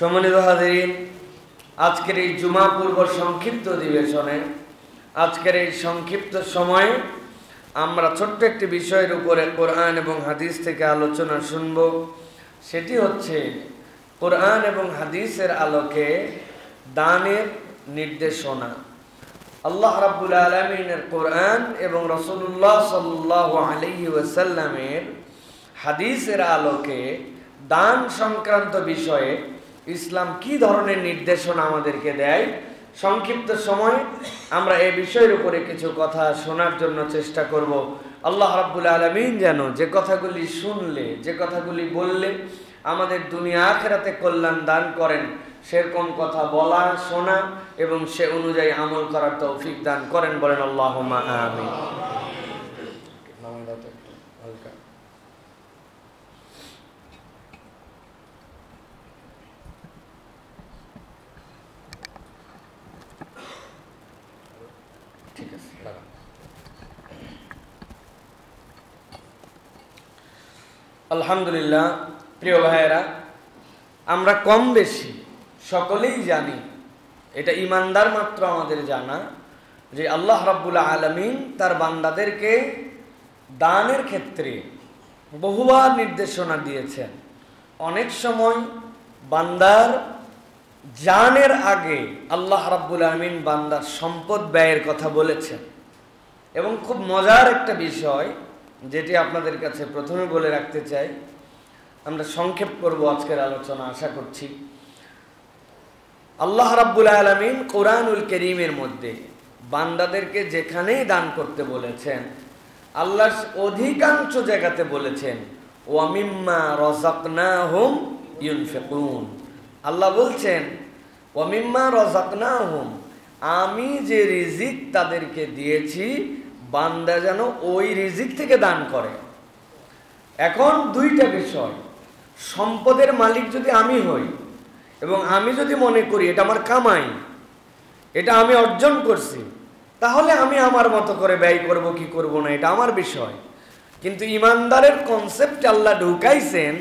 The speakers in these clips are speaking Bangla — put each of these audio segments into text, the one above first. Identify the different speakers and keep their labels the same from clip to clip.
Speaker 1: সম্মানিত হাজিরিন, আজকের এই জুমা পূর্ব সংক্ষিপ্ত অধিবেশনে আজকের এই সংক্ষিপ্ত সময়ে আমরা ছোট্ট একটি বিষয়ের উপরে কোরআন এবং হাদিস থেকে আলোচনা শুনব। সেটি হচ্ছে কোরআন এবং হাদিসের আলোকে দানের নির্দেশনা। আল্লাহ রাব্বুল আলামিনের কোরআন এবং রাসূলুল্লাহ সাল্লাল্লাহু আলাইহি ওয়াসাল্লামের হাদিসের আলোকে দান সংক্রান্ত বিষয়ে ইসলাম কি ধরনের নির্দেশনা আমাদেরকে দেয়, সংক্ষিপ্ত সময় আমরা এই বিষয়ের উপরে কিছু কথা শোনার জন্য চেষ্টা করব। আল্লাহ রাব্বুল আলামিন যেন যে কথাগুলি শুনলে, যে কথাগুলি বললে আমাদের দুনিয়া আখিরাতে কল্যাণ দান করেন, সেরকম কথা বলা, শোনা এবং সে অনুযায়ী আমল করার তৌফিক দান করেন। বলেন আল্লাহুম্মা আমিন। আলহামদুলিল্লাহ, প্রিয় ভাইয়েরা, আমরা কম বেশি সকলেই জানি, এটা ইমানদার মাত্র আমাদের জানা, যে আল্লাহ রাব্বুল আলামিন তার বান্দাদেরকে দানের ক্ষেত্রে বহুবার নির্দেশনা দিয়েছেন। অনেক সময় বান্দার জানের আগে আল্লাহ রাব্বুল আলামিন বান্দার সম্পদ ব্যয়ের কথা বলেছেন। এবং খুব মজার একটা বিষয় যেটি আপনাদের কাছে প্রথমে বলে রাখতে চাই, আমরা সংক্ষেপ করব আজকের আলোচনা আশা করছি। আল্লাহ রাব্বুল আলামিন কোরআনুল কারীমের মধ্যে বান্দাদেরকে যেখানেই দান করতে বলেছেন, আল্লাহ অধিকাংশ জায়গাতে বলেছেন ওয়া মিম্মা রাযাকনাহুম ইউনফিকুন। আল্লাহ বলছেন ওয়া মিম্মা রাযাকনাহুম, আমি যে রিজিক তাদেরকে দিয়েছি বান্দা যেন ওই রিজিক থেকে দান করে। এখন দুইটা বিষয়, সম্পদের মালিক যদি আমি হই এবং আমি যদি মনে করি এটা আমার কামাই, এটা আমি অর্জন করছি, তাহলে আমি আমার মতো করে ব্যয় করব কি করব না এটা আমার বিষয়। কিন্তু ইমানদারের কনসেপ্ট আল্লাহ ঢুকাইছেন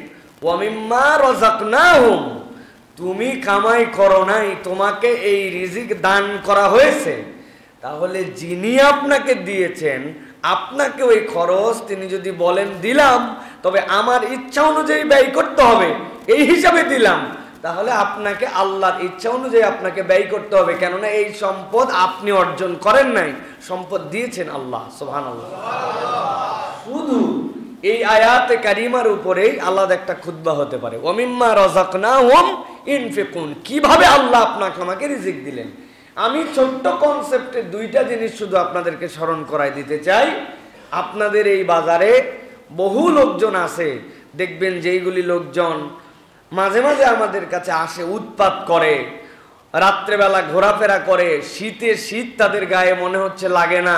Speaker 1: ওয়া মিম্মা রাযাকনাহুম, তুমি কামাই করো নাই, তোমাকে এই রিজিক দান করা হয়েছে, তাহলে যিনি আপনাকে দিয়েছেন আপনাকে ওই খরচ তিনি যদি বলেন দিলাম, তবে আমার ইচ্ছা অনুযায়ী ব্যয় করতে হবে এই হিসাবে দিলাম, তাহলে আপনাকে আল্লাহর ইচ্ছা অনুযায়ী আপনাকে ব্যয় করতে হবে। কেননা এই সম্পদ আপনি অর্জন করেন নাই, সম্পদ দিয়েছেন আল্লাহ সুবহানাল্লাহ। শুধু এই আয়াতে কারিমার উপরেই আলাদা একটা খুতবা হতে পারে, ওয়া মিম্মা রাযাকনাহুম ইউনফিকুন, কিভাবে আল্লাহ আপনাকে আমাকে রিজিক দিলেন। আমি ছোট্ট কনসেপ্টে দুইটা জিনিস শুধু আপনাদেরকে স্মরণ করাই দিতে চাই। আপনাদের এই বাজারে বহু লোকজন আছে, দেখবেন যেইগুলি লোকজন মাঝে মাঝে আমাদের কাছে আসে, উৎপাত করে, রাত্রেবেলা ঘোরাফেরা করে, শীতে শীত তাদের গায়ে মনে হচ্ছে লাগে না,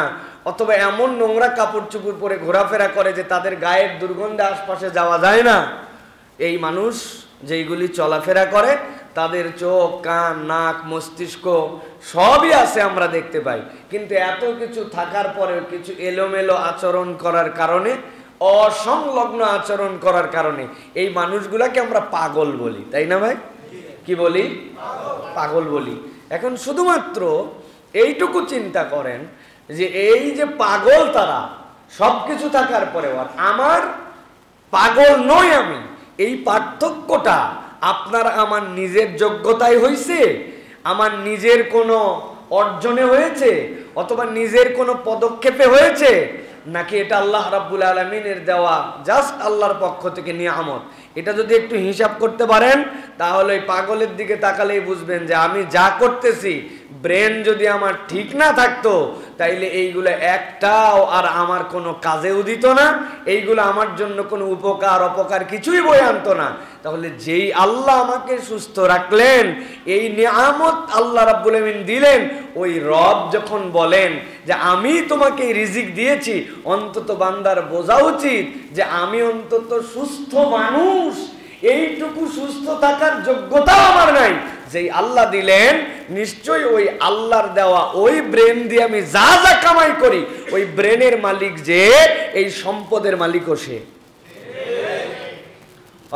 Speaker 1: অথবা এমন নোংরা কাপড় চোপড় পরে ঘোরাফেরা করে যে তাদের গায়ের দুর্গন্ধে আশপাশে যাওয়া যায় না। এই মানুষ যেইগুলি চলাফেরা করে তাদের চোখ, কান, নাক, মস্তিষ্ক সবই আছে আমরা দেখতে পাই, কিন্তু এত কিছু থাকার পরেও কিছু এলোমেলো আচরণ করার কারণে, অসংলগ্ন আচরণ করার কারণে এই মানুষগুলাকে আমরা পাগল বলি, তাই না ভাই? কি বলি? পাগল বলি। এখন শুধুমাত্র এইটুকু চিন্তা করেন যে এই যে পাগল তারা সবকিছু থাকার পরেও আর আমার পাগল নই আমি, এই পার্থক্যটা আপনার আমার নিজের যোগ্যতায় হয়েছে, আমার নিজের কোনো অর্জনে হয়েছে, অথবা নিজের কোনো পদক্ষেপে হয়েছে, নাকি এটা আল্লাহ রাব্বুল আলামিনের দেওয়া জাস্ট আল্লাহর পক্ষ থেকে নিয়ামত? এটা যদি একটু হিসাব করতে পারেন তাহলে ওই পাগলের দিকে তাকালেই বুঝবেন যে আমি যা করতেছি, ব্রেন যদি আমার ঠিক না থাকতো তাইলে এইগুলো একটাও আর আমার কোনো কাজেও দিত না, এইগুলো আমার জন্য কোনো উপকার অপকার কিছুই বয়ে আনতো না। তাহলে যেই আল্লাহ আমাকে সুস্থ রাখলেন, এই নিয়ামত আল্লাহ রাব্বুল আলামিন দিলেন, ওই রব যখন বলেন যে আমি তোমাকে রিজিক দিয়েছি, অন্তত বান্দার বোঝা উচিত যে আমি অন্তত সুস্থ মানুষ, এইটুকু সুস্থ থাকার যোগ্যতা আমার নাই। যেই আল্লাহ দিলেন, নিশ্চয়ই ওই আল্লাহর দেওয়া ওই ব্রেন দিয়ে আমি যা যা কামাই করি, ওই ব্রেনের মালিক যে, এই সম্পদের মালিকও সে।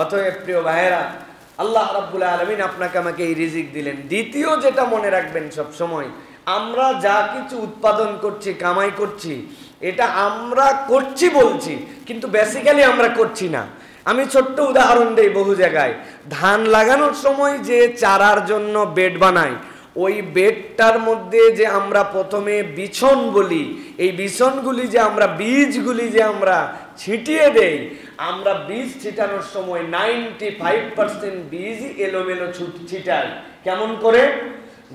Speaker 1: অতএব প্রিয় ভাইয়েরা, আল্লাহ রাব্বুল আলামিন আপনাকে আমাকে এই রিজিক দিলেন। দ্বিতীয় যেটা মনে রাখবেন সব সময়, আমরা যা কিছু উৎপাদন করছি, কামাই করছি, এটা আমরা করছি বলছি, কিন্তু বেসিক্যালি আমরা করছি না। আমি ছোট্ট উদাহরণ দেই, বহু জায়গায় ধান লাগানোর সময় যে চারার জন্য বেড বানাই, ওই বেডটার মধ্যে যে আমরা প্রথমে বিছন বলি, এই বিছনগুলি যে আমরা বীজগুলি যে আমরা ছিটিয়ে দেই, আমরা বীজ ছিটানোর সময় 95% বীজ এলোমেলো ছিটাই। কেমন করে?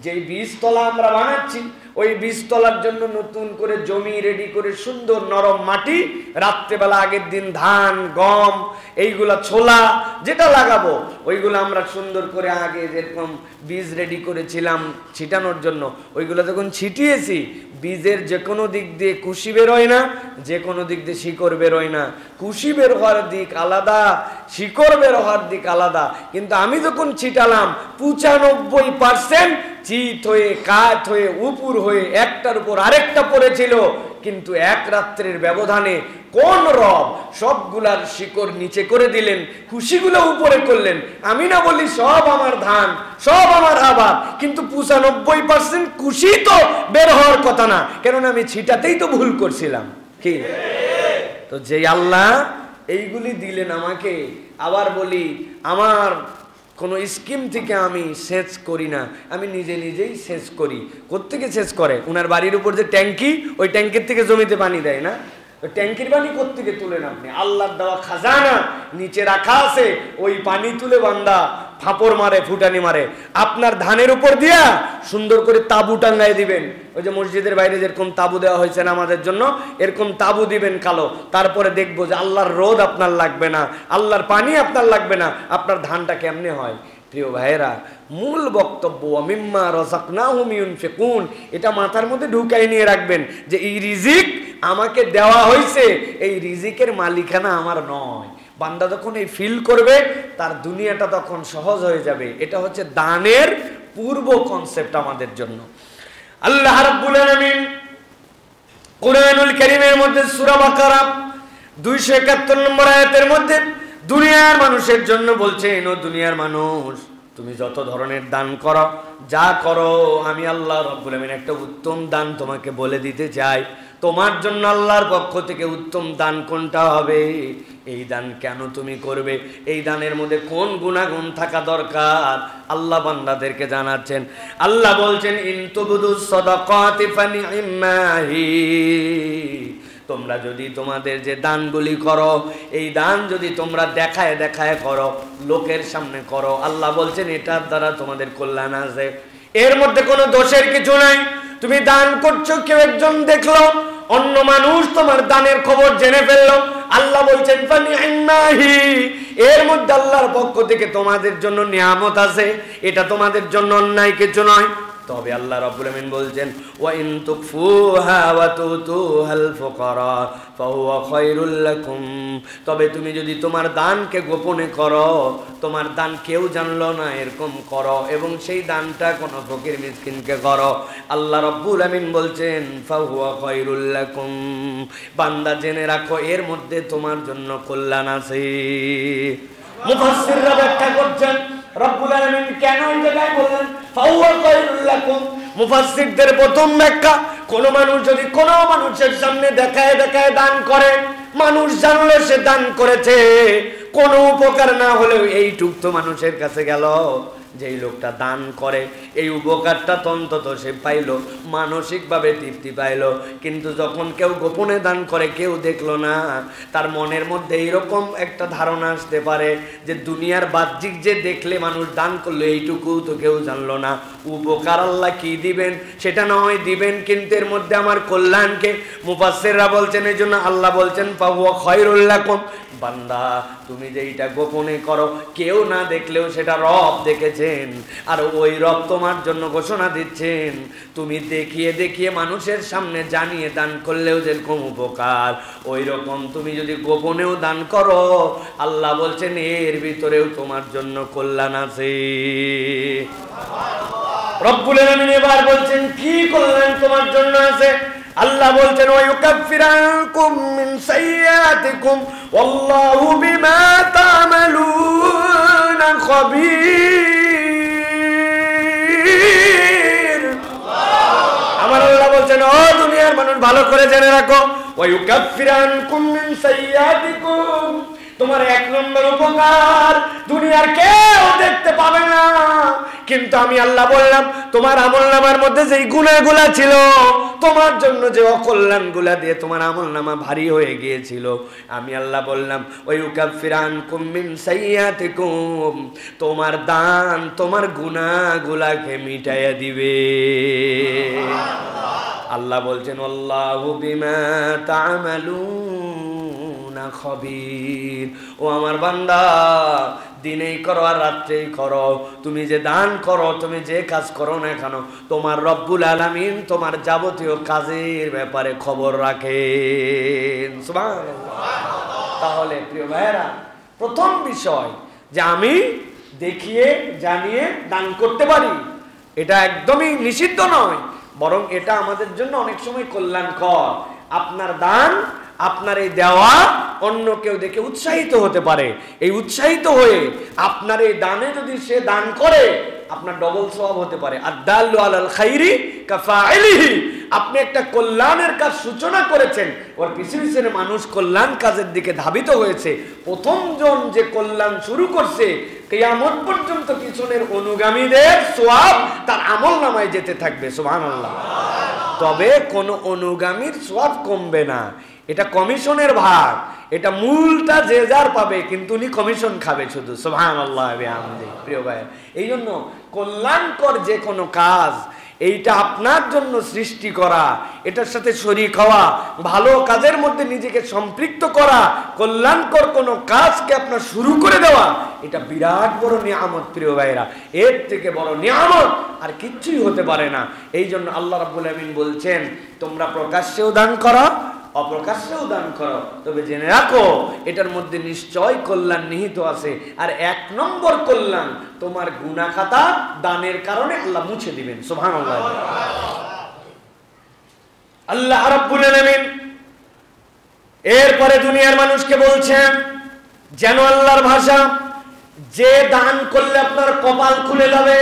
Speaker 1: যেই বীজতলা আমরা বানাচ্ছি, ওই বীজতলার জন্য নতুন করে জমি রেডি করে সুন্দর নরম মাটি, রাত্রেবেলা আগের দিন ধান, গম, এইগুলা ছোলা যেটা লাগাবো, ওইগুলো আমরা সুন্দর করে আগে যেরকম বীজ রেডি করেছিলাম ছিটানোর জন্য, ওইগুলো যখন ছিটিয়েছি, বীজের যে কোনো দিক দিয়ে কুশি বেরোয় না, যে কোনো দিক দিয়ে শিকড় বেরোয় না। কুশি বের হওয়ার দিক আলাদা, শিকড় বের হওয়ার দিক আলাদা। কিন্তু আমি যখন ছিটালাম 95% চিত হয়ে, কাঠ হয়ে, উপুর হয়ে একটার উপর আরেকটা পড়েছিল, কিন্তু এক রাত্রের ব্যবধানে কোন রব সবগুলার শিকড় নিচে করে দিলেন, কুশিগুলো উপরে করলেন। আমি না বলি সব আমার ধান, সব আমার আবাদ, কিন্তু 95% কুশি তো বের হওয়ার কথা না, কেননা আমি ছিটাতেই তো ভুল করছিলাম। কি তো যে আল্লাহ এইগুলি দিলেন আমাকে, আবার বলি আমার কোনো স্কিম থেকে আমি সেচ করি না, আমি নিজে নিজেই সেচ করি। কোত্থেকে সেচ করে? উনার বাড়ির উপর যে ট্যাঙ্কি, ওই ট্যাঙ্কির থেকে জমিতে পানি দেয় না? ওই ট্যাঙ্কির পানি কোত্থেকে তুলেন আপনি? আল্লাহর দেওয়া খাজানা নিচে রাখা আছে, ওই পানি তুলে বান্দা ফাপড় মারে, ফুটানি মারে। আপনার ধানের উপর দিয়া সুন্দর করে তাবু টাঙ্গাই দিবেন। ওই যে মসজিদের বাইরে যেরকম তাবু দেওয়া হয়েছে না আমাদের জন্য, এরকম তাবু দিবেন কালো। তারপরে দেখবো যে আল্লাহর রোদ আপনার লাগবে না, আল্লাহর পানি আপনার লাগবে না। আপনার ধানটা কেমনে হয়? প্রিয় ভাইয়েরা, মূল বক্তব্য মিম্মা রাযাকনাহুম ইউনফিকুন, এটা মাথার মধ্যে ঢুকাই নিয়ে রাখবেন যে এই রিজিক আমাকে দেওয়া হয়েছে, এই রিজিকের মালিকানা আমার নয়। বান্দা যখন এই ফিল করবে, তার দুনিয়াটা তখন সহজ হয়ে যাবে। এটা হচ্ছে দানের পূর্ব কনসেপ্ট আমাদের জন্য। আল্লাহ রাব্বুল আলামিন কুরআনুল কারীমের মধ্যে সূরা বাকারা 271 নম্বর আয়াতের মধ্যে দুনিয়ার মানুষের জন্য বলছেন, ও দুনিয়ার মানুষ, তুমি যত ধরনের দান করো, যা করো, আমি আল্লাহ রাব্বুল আলামিন একটা উত্তম দান তোমাকে বলে দিতে চাই। তোমার জন্য আল্লাহর পক্ষ থেকে উত্তম দান কোনটা হবে, এই দান কেন তুমি করবে, এই দানের মধ্যে কোন গুণাগুণ থাকা দরকার, আল্লাহ বান্দাদেরকে জানাচ্ছেন। আল্লাহ বলছেন, ইন তুবদুস সাদাকাতি ফানি'মাহি, তোমরা যদি তোমাদের যে দানগুলি করো, এই দান যদি তোমরা দেখায় দেখায় করো, লোকের সামনে করো, আল্লাহ বলছেন এটার দ্বারা তোমাদের কল্যাণ আছে। এর মধ্যে কোনো দোষের কিছু নাই। তুমি দান করছো, কেউ একজন দেখলো, অন্য মানুষ তোমার দানের খবর জেনে ফেললো, আল্লাহ বলছেন ফানি'মাহি, এর মধ্যে আল্লাহর পক্ষ থেকে তোমাদের জন্য নিয়ামত আছে, এটা তোমাদের জন্য অন্যায় কিছু নয়। তবে আল্লাহ রাব্বুল আমিন বলছেন, ওয়া ইন তুকফুহা ওয়া তুতুহাল ফুকারা ফাহুয়া খায়রুল লাকুম, তবে তুমি যদি তোমার দানকে গোপনে করো, তোমার দান কেউ জানলো না এরকম করো, এবং সেই দানটা কোনো ফকির মিসকিনকে করো, আল্লাহ রাব্বুল আমিন বলছেন ফাহুয়া খায়রুল লাকুম, বান্দা জেনে রাখো এর মধ্যে তোমার জন্য কল্যাণ আছে। মুফাসসিররা ব্যাখ্যা করছেন রব্বুল আলামিন কেন এই জায়গায় বললেন ফাহুয়া খায়রুল লাকুম। মুফাসসিরদের প্রথম ব্যাখ্যা, কোন মানুষ যদি কোন মানুষের সামনে দেখায় দেখায় দান করে, মানুষ জানলো সে দান করেছে, কোনো উপকার না হলেও এইটুক তো মানুষের কাছে গেল, যেই লোকটা দান করে এই উপকারটা অন্তত সে পাইলো, মানসিকভাবে তৃপ্তি পাইলো। কিন্তু যখন কেউ গোপনে দান করে, কেউ দেখলো না, তার মনের মধ্যে এইরকম একটা ধারণা আসতে পারে যে দুনিয়ার বাহ্যিক যে দেখলে মানুষ দান করলো, এইটুকু তো কেউ জানলো না, উপকার আল্লাহ কি দিবেন সেটা না হয় দিবেন, কিন্তু এর মধ্যে আমার কল্যাণকে। মুফাসসিররা বলছেন এই জন্য আল্লাহ বলছেন ফাহুয়া খায়রুল লাকুম, বান্দা তুমি যেইটা গোপনে করো, কেউ না দেখলেও সেটা রব দেখেছেন, আর ওই রব তোমার জন্য ঘোষণা দিচ্ছেন, তুমি দেখিয়ে দেখিয়ে মানুষের সামনে জানিয়ে দান করলেও যেরকম উপকার, ওই রকম তুমি যদি গোপনেও দান করো, আল্লাহ বলছেন এর ভিতরেও তোমার জন্য কল্যাণ আছে। রব্বুল আলামিন এবার বলছেন কি কল্যাণ তোমার জন্য আছে। আল্লাহ বলছেন ওয়া ইউকাফিরু আনকুম মিন সাইয়্যাতিকুম ওয়াল্লাহু বিমা তা'মালুনা খবীর। আমার আল্লাহ বলছেন, ও দুনিয়ার মানুষ ভালো করে জেনে রাখো, ওয়া ইউকাফফিরু আনকুম মিন সাইয়্যাতিকুম, তোমার এক নম্বর উপকার দুনিয়ার কেউ দেখতে পাবে না, কিন্তু আমি আল্লাহ বললাম তোমার আমলনামার মধ্যে যেই গুনাহগুলো ছিল, তোমার জন্য যে অকল্যাণগুলো দিয়ে তোমার আমলনামা ভারী হয়ে গিয়েছিল, আমি আল্লাহ বললাম ওয়া ইউকাফফিরু আনকুম মিন সাইয়্যাতিকুম, তোমার দান তোমার গুনাহগুলোকে মিটাইয়া দিবে। আল্লাহ বলছেন আল্লাহু বিমা তা'মালুনা খবীর। ও আমার বান্দা, দিনেই করো আর রাত্রেই করো, তুমি যে দান করো, তুমি যে কাজ করো না কেন, তোমার রব্বুল আলামিন তোমার যাবতীয় কাজের ব্যাপারে খবর রাখেন। সুবহানাল্লাহ। তাহলে প্রিয় ভাইরা, প্রথম বিষয় যে আমি দেখিয়ে জানিয়ে দান করতে পারি, এটা একদমই নিষিদ্ধ নয়, বরং এটা আমাদের জন্য অনেক সময় কল্যাণকর। আপনার দান, আপনার এই দেওয়া অন্য কেউ দেখে উৎসাহিত হতে পারে, এই উৎসাহিত হয়ে আপনার এই দানে যদি সে দান করে, আপনার ডবল সওয়াব হতে পারে। আদ-দাল্লু আলাল খাইরি কাফাইলিহি, আপনি একটা কল্যাণের কাজ সূচনা করেছেন, ওর পিছনে পিছনে মানুষ কল্যাণ কাজের দিকে ধাবিত হয়েছে। প্রথম জন যে কল্যাণ শুরু করছে, কিয়ামত পর্যন্ত পিছনের অনুগামীদের সওয়াব তার আমলনামায় যেতে থাকবে। সুবহানাল্লাহ। তবে কোন অনুগামীর সওয়াব কমবে না, এটা কমিশনের ভাগ, এটা মূলটা যে যার পাবে, কিন্তু উনি কমিশন খাবে শুধু। সুবহানাল্লাহ বিহামদিহি। প্রিয় ভাই, এই জন্য কল্যাণকর যে কোনো কাজ, এইটা আপনার জন্য সৃষ্টি করা, এটার সাথে শরীক হওয়া, ভালো কাজের মধ্যে নিজেকে সম্পৃক্ত করা, কল্যাণকর কোনো কাজকে আপনার শুরু করে দেওয়া, এটা বিরাট বড় নিয়ামত। প্রিয় ভাইরা, এর থেকে বড় নিয়ামত আর কিচ্ছুই হতে পারে না। এই জন্য আল্লাহ রাব্বুল আমিন বলছেন, তোমরা প্রকাশ্যেও দান করো, অপ্রকাশ্যেও দান করো, তবে জেনে রাখো এটার মধ্যে নিশ্চয় কল্যাণ নিহিত আছে। আর এক নম্বর কল্যাণ, তোমার গুনাহ খাতা দানের কারণে আল্লাহ মুছে দিবেন। সুবহানাল্লাহ। আল্লাহ রাব্বুল আলামিন এরপরে দুনিয়ার মানুষকে বলছেন, যেন আল্লাহর ভাষা, যে দান করলে আপনার কপাল খুলে যাবে।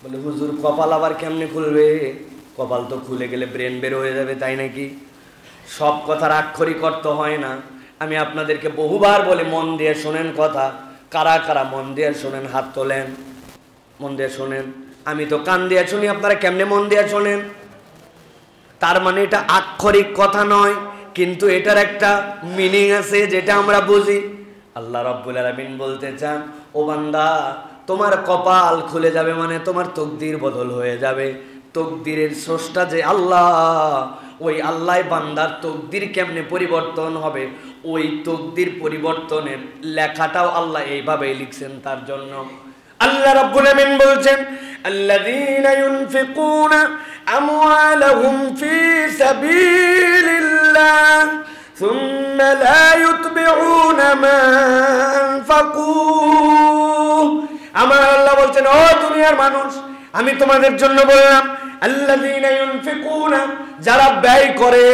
Speaker 1: বলে হুজুর, কপাল আবার কেমনে খুলবে? কপাল তো খুলে গেলে ব্রেন বের হয়ে যাবে, তাই নাকি? সব কথার আক্ষরিক অর্থ হয় না। আমি আপনাদেরকে বহুবার বলে, মন দিয়ে শোনেন কথা। কারা কারা মন দিয়ে শোনেন? হাত তোলেন। মন দিয়ে শোনেন। আমি তো কান দিয়ে শুনি, আপনারা কেমনে মন দিয়ে শোনেন? তার মানে এটা আক্ষরিক কথা নয়, কিন্তু এটার একটা মিনিং আছে যেটা আমরা বুঝি। আল্লাহ রাব্বুল আলামিন বলতে চান, ও বান্দা, তোমার কপাল খুলে যাবে মানে তোমার তকদির বদল হয়ে যাবে। তকদিরের স্রষ্টা যে আল্লাহ, ওই আল্লাহ বান্দার তকদির কেমনে পরিবর্তন হবে, ওই তকদির পরিবর্তনের লেখাটাও আল্লাহ এইভাবেই লিখছেন তার জন্য। আল্লাহ রাব্বুল আমিন বলছেন, আল্লাযীনা ইউনফিকুনা আমওয়ালাহুম ফী সাবীলিল্লাহ সুম্মা লা ইউতবিউনা মা আনফাকু। আমার আল্লাহ বলছেন, ও দুনিয়ার মানুষ, আমি তোমাদের জন্য বললাম, আল্লাযীনা ইউনফিকুনা, যারা ব্যয় করে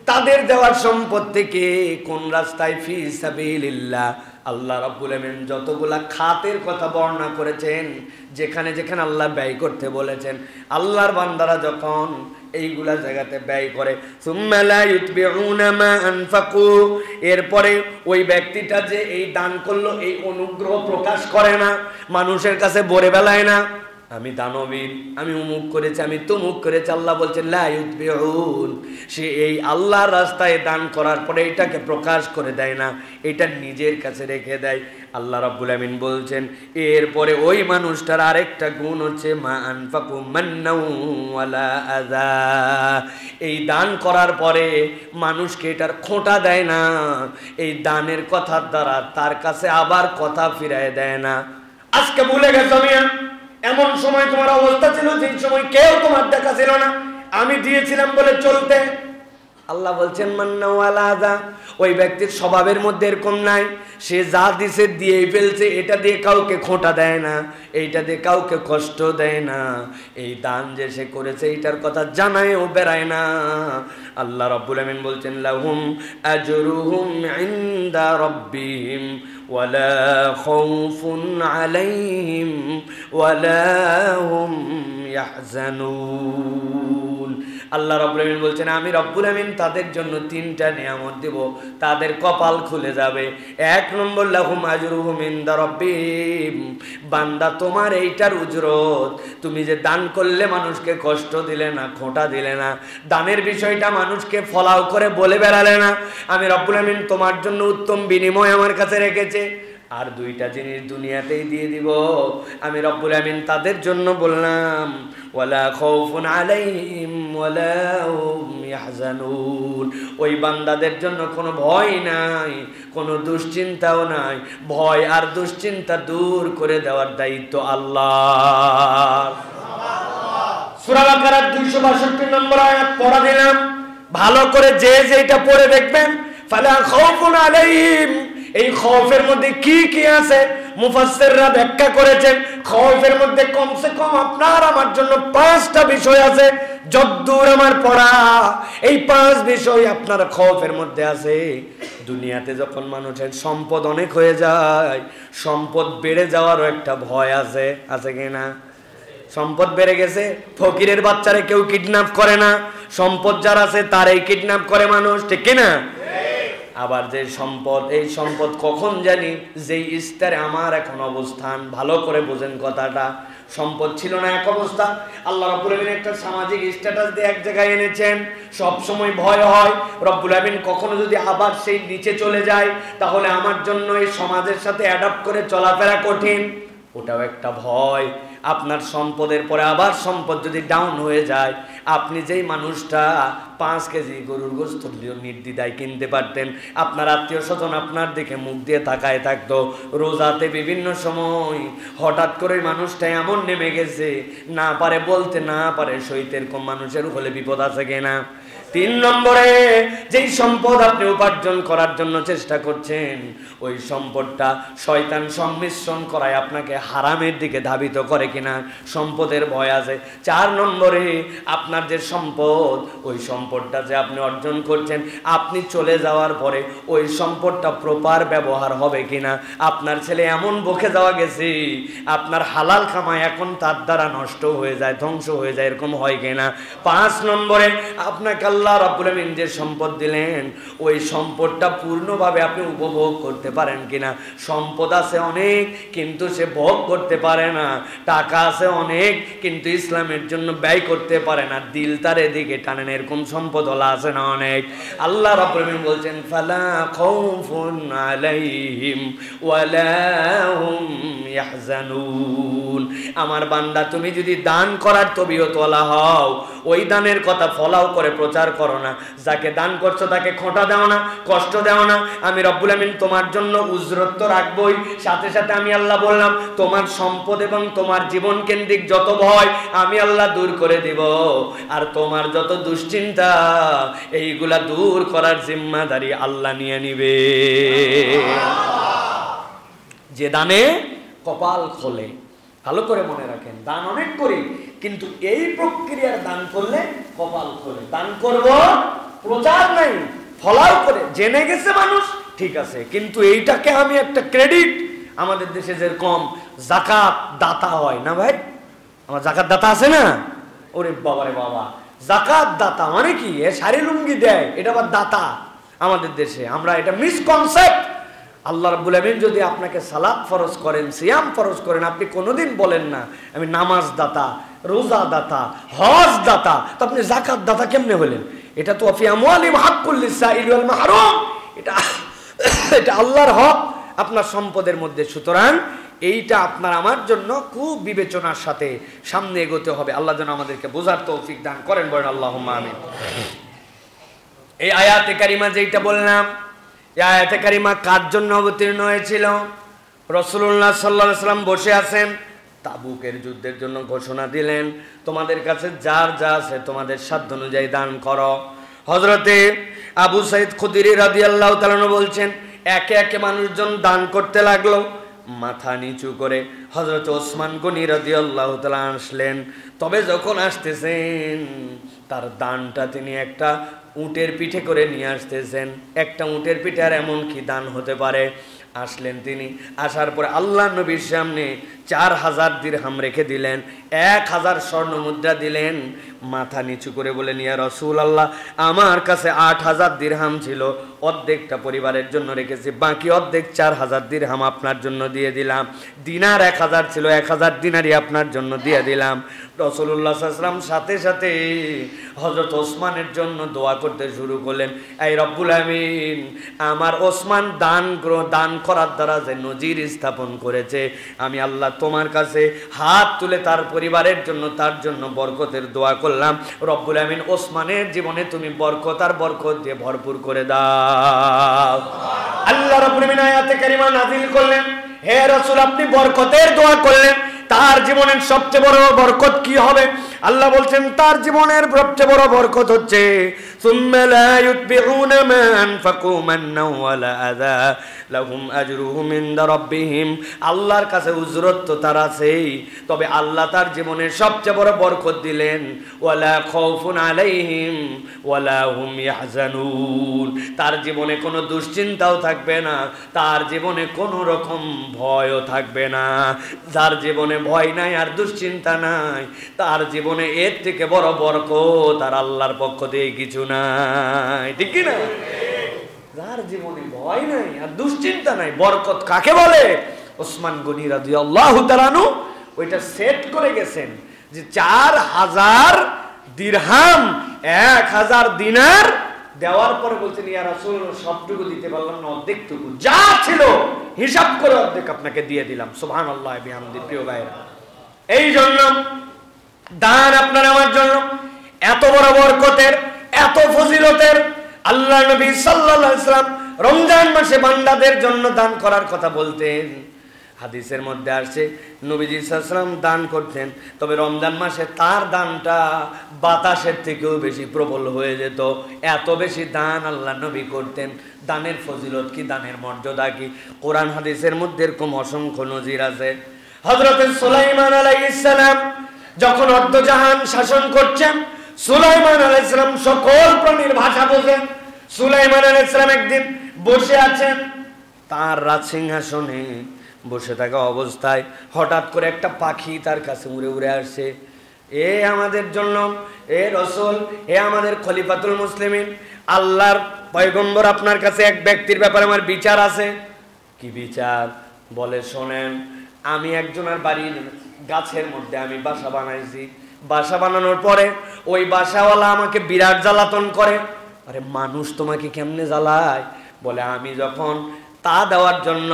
Speaker 1: তাদের দেওয়ার সম্পদ থেকে কোন রাস্তায়, ফি সাবিলিল্লাহ। আল্লাহ রাব্বুল আমিন যতগুলা খাতের কথা বর্ণনা করেছেন, যেখানে যেখানে আল্লাহ ব্যয় করতে বলেছেন, আল্লাহর বান্দারা যখন এইগুলা জায়গাতে ব্যয় করে, সুম্মা লা ইউতবিউনা মা আনফাকু, এরপরে ওই ব্যক্তিটা যে এই দান করলো, এই অনুগ্রহ প্রকাশ করে না, মানুষের কাছে বলে বেলায় না আমি দানবীর, আমি উমুক করেছি, আমি তুমুক করেছি। আল্লাহ বলছেন লা ইউতবিউন, সে এই আল্লাহর রাস্তায় দান করার পরে এটাকে প্রকাশ করে দেয় না, এটা নিজের কাছে রেখে দেয়। আল্লাহ রাব্বুল আমিন বলছেন, এরপরে ওই মানুষটার আরেকটা গুণ হচ্ছে, মা আনফাকু মান্নাউ ওয়ালা আযা, এই দান করার পরে মানুষকে এটার খোঁটা দেয় না, এই দানের কথার দ্বারা তার কাছে আবার কথা ফিরায় দেয় না। আজকে ভুলে গেছো মিয়া, এমন সময় তোমার অবস্থা ছিল যে সময় কেউ তোমার দেখা ছিল না, আমি দিয়েছিলাম বলে চলতে, আল্লাহ বলছেন মান্না ওয়ালা আযা, ওই ব্যক্তির স্বভাবের মধ্যে এরকম নাই, সে যা দিছে দিয়েই ফেলছে, এটা দিয়ে কাউকে খোঁটা দেয় না, এইটা দিয়ে কাউকে কষ্ট দেয় না, এই দান যে সে করেছে এইটার কথা জানায়ও বেড়ায় না। আল্লাহ রাব্বুল আমিন বলছেন লাহুম আজরুহুম ইনদা রাব্বিহিম ওয়ালা খাউফুন আলাইহিম ওয়ালা হুম ইয়াহজানুন। আল্লাহ রাব্বুল আমিন বলছেন আমি রব্বুল আমিন তাদের জন্য তিনটা নিয়ামত দেব, তাদের কপাল খুলে যাবে। এক নম্বর লাহুম আজরুহুম ইনদা রাব্বিহিম, বান্দা তোমার এইটার উজরত, তুমি যে দান করলে মানুষকে কষ্ট দিলে না, খোঁটা দিলে না, দানের বিষয়টা মানুষকে ফলাও করে বলে বেড়ালে না, আমি রব্বুল আমিন তোমার জন্য উত্তম বিনিময় আমার কাছে রেখেছে। আর দুইটা জিনিস দুনিয়াতেই দিয়ে দিব আমি রব্বুল আমিন তাদের জন্য বললাম ওয়ালা খাউফুন আলাইহিম ওয়ালা হুম ইয়াহজানুন, ওই বান্দাদের জন্য কোনো ভয় নাই, কোনো দুশ্চিন্তাও নাই। ভয় আর দুশ্চিন্তা দূর করে দেওয়ার দায়িত্ব আল্লাহর। সূরা বাকারার 262 নম্বর আয়াত পড়া দিলাম, ভালো করে যে যেটা পড়ে দেখবেন। ফালা খাউফুন আলাইহিম, এই খৌফের মধ্যে কি কি আছে মুফাসসিররা ব্যাখ্যা করেছেন। খৌফের মধ্যে কমসে কম আপনার আমার জন্য 5টা বিষয় আছে, যদ্দূর আমার পড়া এই 5 বিষয় আপনার খৌফের মধ্যে আছে। দুনিয়াতে যখন মানুষের সম্পদ অনেক হয়ে যায়, সম্পদ বেড়ে যাওয়ারও একটা ভয় আছে, আছে কি না? সম্পদ বেড়ে গেছে, ফকিরের বাচ্চারে কেউ কিডন্যাপ করে না, সম্পদ যার আছে তারই কিডন্যাপ করে মানুষ, ঠিক কি না? আবার যে সম্পদ, এই সম্পদ কখন জানি যেই স্তরে আমার এখন অবস্থান, ভালো করে বোঝেন কথাটা। সম্পদ ছিল না এক অবস্থা, আল্লাহ রাব্বুল আমিন একটা সামাজিক স্ট্যাটাস দিয়ে এক জায়গায় এনেছেন, সব সময় ভয় হয় রব্বুল আমিন কখনো যদি আবার সেই নিচে চলে যায় তাহলে আমার জন্য এই সমাজের সাথে অ্যাডাপ্ট করে চলাফেরা কঠিন, ওটাও একটা ভয়। আপনার সম্পদের পরে আবার সম্পদ যদি ডাউন হয়ে যায়, আপনি যেই মানুষটা 5 কেজি গরুর গোশত নির্দ্বিধায় কিনতে পারতেন, আপনার আত্মীয় স্বজন আপনার দিকে মুখ দিয়ে তাকায় থাকতো, রোজাতে বিভিন্ন সময় হঠাৎ করে মানুষটা এমন নেমে গেছে, না পারে বলতে, না পারে সইতে, এরকম মানুষের হলে বিপদ আছে কিনা? 3 নম্বরে, যেই সম্পদ আপনি উপার্জন করার জন্য চেষ্টা করছেন, ওই সম্পদটা শয়তান সংমিশ্রণ করায় আপনাকে হারামের দিকে ধাবিত করে কিনা, সম্পদের ভয় আছে। 4 নম্বরে, আপনার যে সম্পদ, ওই সম্পদটা যে আপনি অর্জন করছেন, আপনি চলে যাওয়ার পরে ওই সম্পদটা প্রপার ব্যবহার হবে কিনা। আপনার ছেলে এমন বকে যাওয়া গেছে, আপনার হালাল কামাই এখন তার দ্বারা নষ্ট হয়ে যায়, ধ্বংস হয়ে যায়, এরকম হয় কিনা। 5 নম্বরে, আপনাকে আল্লাহ রাব্বুল আমিন যে সম্পদ দিলেন, ওই সম্পদটা পূর্ণভাবে আপনি উপভোগ করতে পারেন কিনা। সম্পদ আছে অনেক কিন্তু সে ভোগ করতে পারে না, টাকা আছে অনেক কিন্তু ইসলামের জন্য ব্যয় করতে পারে না, দিল তার এদিকে টানেন, এরকম সম্পদ ওলা আছে না অনেক। আল্লাহ রাব্বুল আমিন বলছেন ফালা খাউফুন আলাইহিম ওয়ালা হুম ইয়াহজানুন। আমার বান্দা, তুমি যদি দান করার তবিয়ত ওয়ালা হও, ওই দানের কথা ফলাও করে প্রচার করো না, যাকে দান করছো তাকে খোঁটা দাও না, কষ্ট দাও না। আমি রব্বুল আমিন তোমার জন্য উজরত তো রাখবই, সাথে সাথে আমি আল্লাহ বললাম তোমার সম্পদ এবং তোমার জীবন কেন্দ্রিক যত ভয় আমি আল্লাহ দূর করে দিব, আর তোমার যত দুশ্চিন্তা এইগুলা দূর করার জিম্মাদারি আল্লাহ নিয়ে নিবে। যে দানে কপাল খোলে, ভালো করে মনে রাখেন, দান অনেক করি কিন্তু এই প্রক্রিয়ার দান করলে কপাল খোলে। দান করব, প্রচার নাই, ফলাও করে জেনে গেছে মানুষ, ঠিক আছে, কিন্তু এইটাকে আমি একটা ক্রেডিট, আমাদের দেশে যেরকম যাকাত দাতা হয় না ভাই, আমার যাকাত দাতা আছে না, ওরে বাবারে বাবা, যাকাত দাতা মানে কি? এ শাড়ি লুঙ্গি দেয়, এটা আবার দাতা। আমাদের দেশে আমরা এটা মিসকনসেপ্ট। আল্লাহ রাব্বুল আমিন যদি আপনাকে সালাত ফরজ করেন, সিয়াম ফরজ করেন, আপনি কোনোদিন বলেন না আমি নামাজ দাতা, রোজা দাতা, হজ দাতা, তো আপনি যাকাত দাতা কেমনে হলেন? এটা তো ফি আমওয়ালিহিম হাক্কুল লিসাইল ওয়াল মাহরুম, এটা আল্লাহর হক আপনার সম্পদের মধ্যে। সুতরাং এইটা আপনার আমার জন্য খুব বিবেচনার সাথে সামনে এগোতে হবে। আল্লাহ যেন আমাদেরকে বোঝার তৌফিক দান করেন, বলেন আল্লাহুম্মা আমিন। এই আয়াতে কারিমা যেটা বললাম, এই আয়াতে কারিমা কার জন্য অবতীর্ণ হয়েছিল? রাসূলুল্লাহ সাল্লাল্লাহু আলাইহি ওয়াসাল্লাম বসে আছেন, তাবুকের যুদ্ধের জন্য ঘোষণা দিলেন তোমাদের কাছে যার যা আছে তোমাদের সাধ্য অনুযায়ী দান করো। হযরতে আবু সাঈদ খুদরি রাদিয়াল্লাহু তাআলা বলছেন, একে একে মানুষজন দান করতে লাগলো। মাথা নিচু করে হযরত ওসমান গনি রাদিয়াল্লাহু তাআলা আসলেন। তবে যখন আসতেছেন, তার দানটা তিনি একটা উটের পিঠে করে নিয়ে আসতেছেন। একটা উটের পিঠে আর এমন কি দান হতে পারে? আসলেন তিনি, আসার পরে আল্লাহ নবীর সামনে 4000 দিরহাম রেখে দিলেন, 1000 স্বর্ণ মুদ্রা দিলেন। মাথা নিচু করে বলেন, ইয়া রাসূলুল্লাহ, আমার কাছে 8000 দিরহাম ছিল, অর্ধেকটা পরিবারের জন্য রেখেছি, বাকি অর্ধেক 4000 দিরহাম আপনার জন্য দিয়ে দিলাম। দিনার 1000 ছিল, 1000 দিনারই আপনার জন্য দিয়ে দিলাম। রাসূলুল্লাহ সাল্লাল্লাহু আলাইহি ওয়াসাল্লাম সাথে সাথে হযরত ওসমানের জন্য দোয়া করতে শুরু করলেন, এই রব্বুল আমিন, আমার ওসমান দান করার দ্বারা যে নজির স্থাপন করেছে, আমি আল্লাহ তোমার কাছে হাত তুলে তার পরিবারের জন্য, তার জন্য বরকতের দোয়া করলাম। রব্বুল আমিন, ওসমানের জীবনে তুমি বরকত আর বরকত দিয়ে ভরপুর করে দাও। আল্লাহ রাব্বুল আমিন আয়াতে কারিমা নাযিল করলেন, হে রাসূল, আপনি বরকতের দোয়া করলেন, তার জীবনের সবচেয়ে বড় বরকত কি হবে? আল্লাহ বলছেন, তার জীবনের সবচেয়ে বড় বরকত হচ্ছে সুম্মা লা ইউতবিউনা মা আনফাকু মান্না ওয়ালা আযা লাহুম আজরুহুম ইনদা রাব্বিহিম। আল্লাহর কাছে উজরত তো তার আছেই, তবে আল্লাহ তার জীবনের সবচেয়ে বড় বরকত দিলেন, ওয়ালা খাউফুন আলাইহিম ওয়ালা হুম ইয়াহজানুন। তার জীবনে কোনো দুশ্চিন্তাও থাকবে না, তার জীবনে কোনো রকম ভয়ও থাকবে না। যার জীবনে ভয় নাই আর দুশ্চিন্তা নাই, তার জীবনে এর থেকে বড় বরকত আর আল্লাহর পক্ষ থেকে কিছু নাই, ঠিক কি না? যার জীবনে ভয় নাই আর দুশ্চিন্তা নাই, বরকত কাকে বলে? ওসমান গনি রাদিয়াল্লাহু তাআলা আনহু ওইটা সেট করে গেছেন যে 4000 দিরহাম, 1000 দিনার দেওয়ার পরে বলছেন, ইয়া রাসূলুল্লাহ, সবটুকু দিতে পারলাম না, অর্ধেকটুকু যা ছিল হিসাব করে অর্ধেক আপনাকে দিয়ে দিলাম। সুবহানাল্লাহ বিহামদি। প্রিয় ভাইরা, এই জন্য দান আপনার আমার জন্য এত বড় বরকতের, এত ফজিলতের। আল্লাহ নবী সাল্লাল্লাহু আলাইহি ওয়াসাল্লাম রমজান মাসে বান্দাদের জন্য দান করার কথা বলতেন। হাদিসের মধ্যে আসছে, নবীজি সাল্লাল্লাহু আলাইহি ওয়াসাল্লাম দান করতেন, তবে রমজান মাসে তার দানটা বাতাসের থেকেও বেশি প্রবল হয়ে যেত, এত বেশি দান আল্লাহ নবী করতেন। দানের ফজিলত কি, দানের মর্যাদা কি, কোরআন হাদিসের মধ্যে এরকম অসংখ্য নজির আছে। হযরত সুলাইমান আলাইহিস সালাম যখন অর্ধজাহান শাসন করছেন, সুলাইমান আলাইহিস সালাম সকল প্রাণীর ভাষা বোঝেন। সুলাইমান আলাইহিস সালাম একদিন বসে আছেন, তার রাজসিংহাসনে বসে থাকা অবস্থায় হঠাৎ করে একটা পাখি তার কাছে উড়ে উড়ে আসছে। এ আমাদের জন্য, এ রাসূল, এ আমাদের খলিফাতুল মুসলিমিন, আল্লাহর পয়গম্বর, আপনার কাছে এক ব্যক্তির ব্যাপারে আমার বিচার আছে। কি বিচার? বলে, শোনেন, আমি একজনের বাড়ির গাছের মধ্যে আমি বাসা বানাইছি। বাসা বানানোর পরে ওই বাসাওয়ালা আমাকে বিরাট জ্বালাতন করে। আরে মানুষ তোমাকে কেমনে জ্বালায়? বলে, আমি যখন তা দেওয়ার জন্য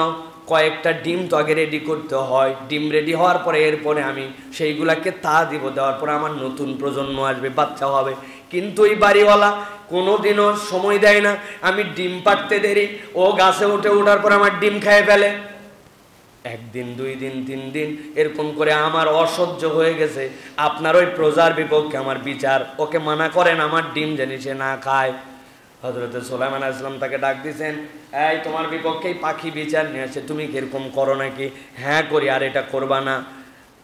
Speaker 1: কয়েকটা ডিম তো আগে রেডি করতে হয়, ডিম রেডি হওয়ার পরে এরপরে আমি সেইগুলাকে তা দিব, দেওয়ার পরে আমার নতুন প্রজন্ম আসবে, বাচ্চা হবে। কিন্তু এই বাড়িওয়ালা কোনোদিনও সময় দেয় না, আমি ডিম পাড়তে দেরি, ও গাছে উঠে ওঠার পর আমার ডিম খেয়ে ফেলে। একদিন, 2 দিন, 3 দিন এরকম করে আমার অসহ্য হয়ে গেছে। আপনার ওই প্রজার বিপক্ষে আমার বিচার, ওকে মানা করেন আমার ডিম জানি সে না খায়। হযরত সুলাইমান আলাইহিস সালাম তাকে ডাক দিয়েছেন, এই তোমার বিপক্ষে পাখি বিচার নিয়ে আসে, তুমি কি এরকম করো নাকি? হ্যাঁ করি, আর এটা করবা না।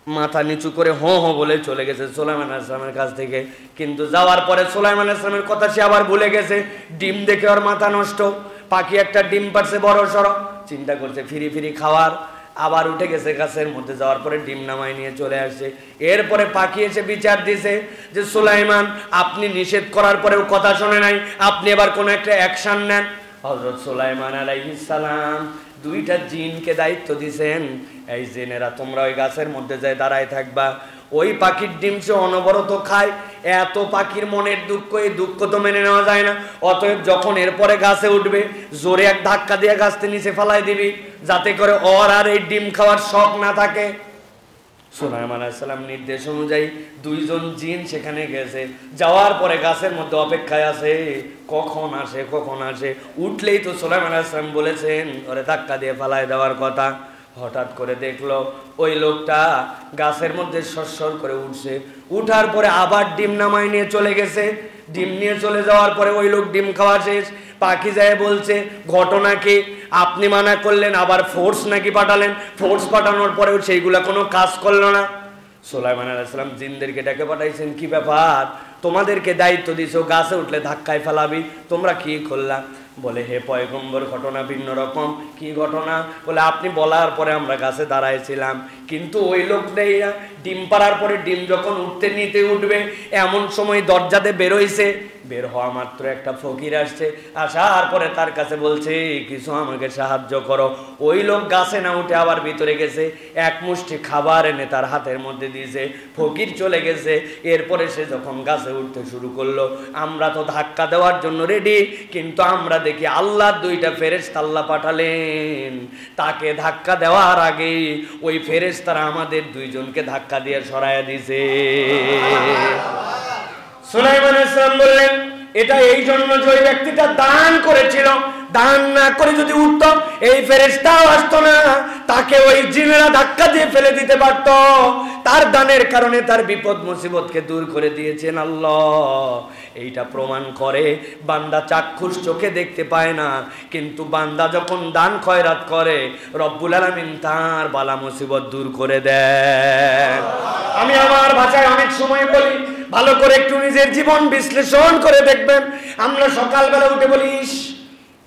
Speaker 1: মাথা নিচু করে হো হো বলে চলে গেছে সুলাইমান আলাইহিস সালামের কাছ থেকে। কিন্তু যাওয়ার পরে সুলাইমান আলাইহিস সালামের কথা সে আবার ভুলে গেছে। ডিম দেখে ওর মাথা নষ্ট, পাখি একটা ডিম পারছে বড় সড়ো, চিন্তা করছে ফিরি ফিরি খাওয়ার, আবার উঠে গেছে গাছের মধ্যে। যাওয়ার পরে ডিম নামাই নিয়ে চলে আসছে। এরপরে পাখি এসে বিচার দিছে যে, সুলাইমান, আপনি নিষেধ করার পরেও কথা শোনে নাই, আপনি এবার কোনো একটা অ্যাকশন নেন। হযরত সুলাইমান আলাইহিস সালাম 2টা জিনকে দায়িত্ব দিয়েছেন, এই জিনেরা তোমরা ওই গাছের মধ্যে যায় দাঁড়ায় থাকবা, ওই পাখির ডিম সে অনবরত খায়, এত পাখির মনের দুঃখ, এই দুঃখ তো মেনে নেওয়া যায় না। অতএব যখন এরপরে গাছে উঠবে, জোরে এক ধাক্কা দিয়ে গাছতে নিচে ফেলাই দিবি, যাতে করে ওর আর এই ডিম খাওয়ার শখ না থাকে। সুলাইমান আলাইহিস সালাম নির্দেশ অনুযায়ী 2 জন জিন সেখানে গেছে। যাওয়ার পরে গাছের মধ্যে অপেক্ষায় আছে, কখন আসে কখন আসে। উঠলেই তো সুলাইমান আলাইহিস সালাম বলেছেন ওরে ধাক্কা দিয়ে ফেলাই দেওয়ার কথা। হঠাৎ করে দেখলো ওই লোকটা গাছের মধ্যে সরসর করে উঠছে। উঠার পরে আবার ডিম নামাই নিয়ে চলে গেছে। ডিম নিয়ে চলে যাওয়ার পরে ওই লোক ডিম খাওয়া শেষ, পাখি যায় বলছে ঘটনা কি, আপনি মানা করলেন, আবার ফোর্স নাকি পাঠালেন, ফোর্স পাঠানোর পরেও সেইগুলা কোনো কাজ করলো না। সুলাইমান আলাইহিস সালাম জিনদেরকে ডেকে পাঠাইছেন, কি ব্যাপার, তোমাদেরকে দায়িত্ব দিছো গাছে উঠলে ধাক্কায় ফেলাবি, তোমরা কি করলা? বলে হে পয়গম্বর, ঘটনা ভিন্ন রকম। কি ঘটনা? বলে আপনি বলার পরে আমরা গাছে দাঁড়াইছিলাম, কিন্তু ওই লোকটাই ডিম পাড়ার পরে ডিম যখন উঠতে নিতে উঠবে এমন সময় দরজাতে বেরোইছে, বের হওয়া মাত্র একটা ফকির আসছে, আসার পরে তার কাছে বলছে কিছু আমাকে সাহায্য করো। ওই লোক গাছে না উঠে আবার ভিতরে গেছে, এক মুষ্টি খাবার এনে তার হাতের মধ্যে দিয়েছে, ফকির চলে গেছে। এরপরে সে যখন গাছে উঠতে শুরু করলো, আমরা তো ধাক্কা দেওয়ার জন্য রেডি, কিন্তু আমরা দেখি আল্লাহ দুইটা ফেরেশতা আল্লাহ পাঠালেন, তাকে ধাক্কা দেওয়ার আগে ওই ফেরেশতারা আমাদের দুইজনকে ধাক্কা দিয়ে সরাইয়া দিছে। সুলাইমান আলাইহিস সালাম বললেন এটা এই জন্য যে ওই ব্যক্তিটা দান করেছিল, দান না করে যদি উঠত এই ফেরেশতাও আসতো না, তাকে ওই জিনেরা ধাক্কা দিয়ে ফেলে দিতে পারত। তার দানের কারণে তার বিপদ মুসিবতকে দূর করে দিয়েছেন আল্লাহ। এইটা প্রমাণ করে বান্দা চাক্ষুষ চোখে দেখতে পায় না, কিন্তু বান্দা যখন দান খয়রাত করে রব্বুল আলামিন তার বালা মুসিবত দূর করে দেন। আমি আমার ভাষায় অনেক সময় বলি, ভালো করে একটু নিজের জীবন বিশ্লেষণ করে দেখবেন। আমরা সকালবেলা উঠে বলিস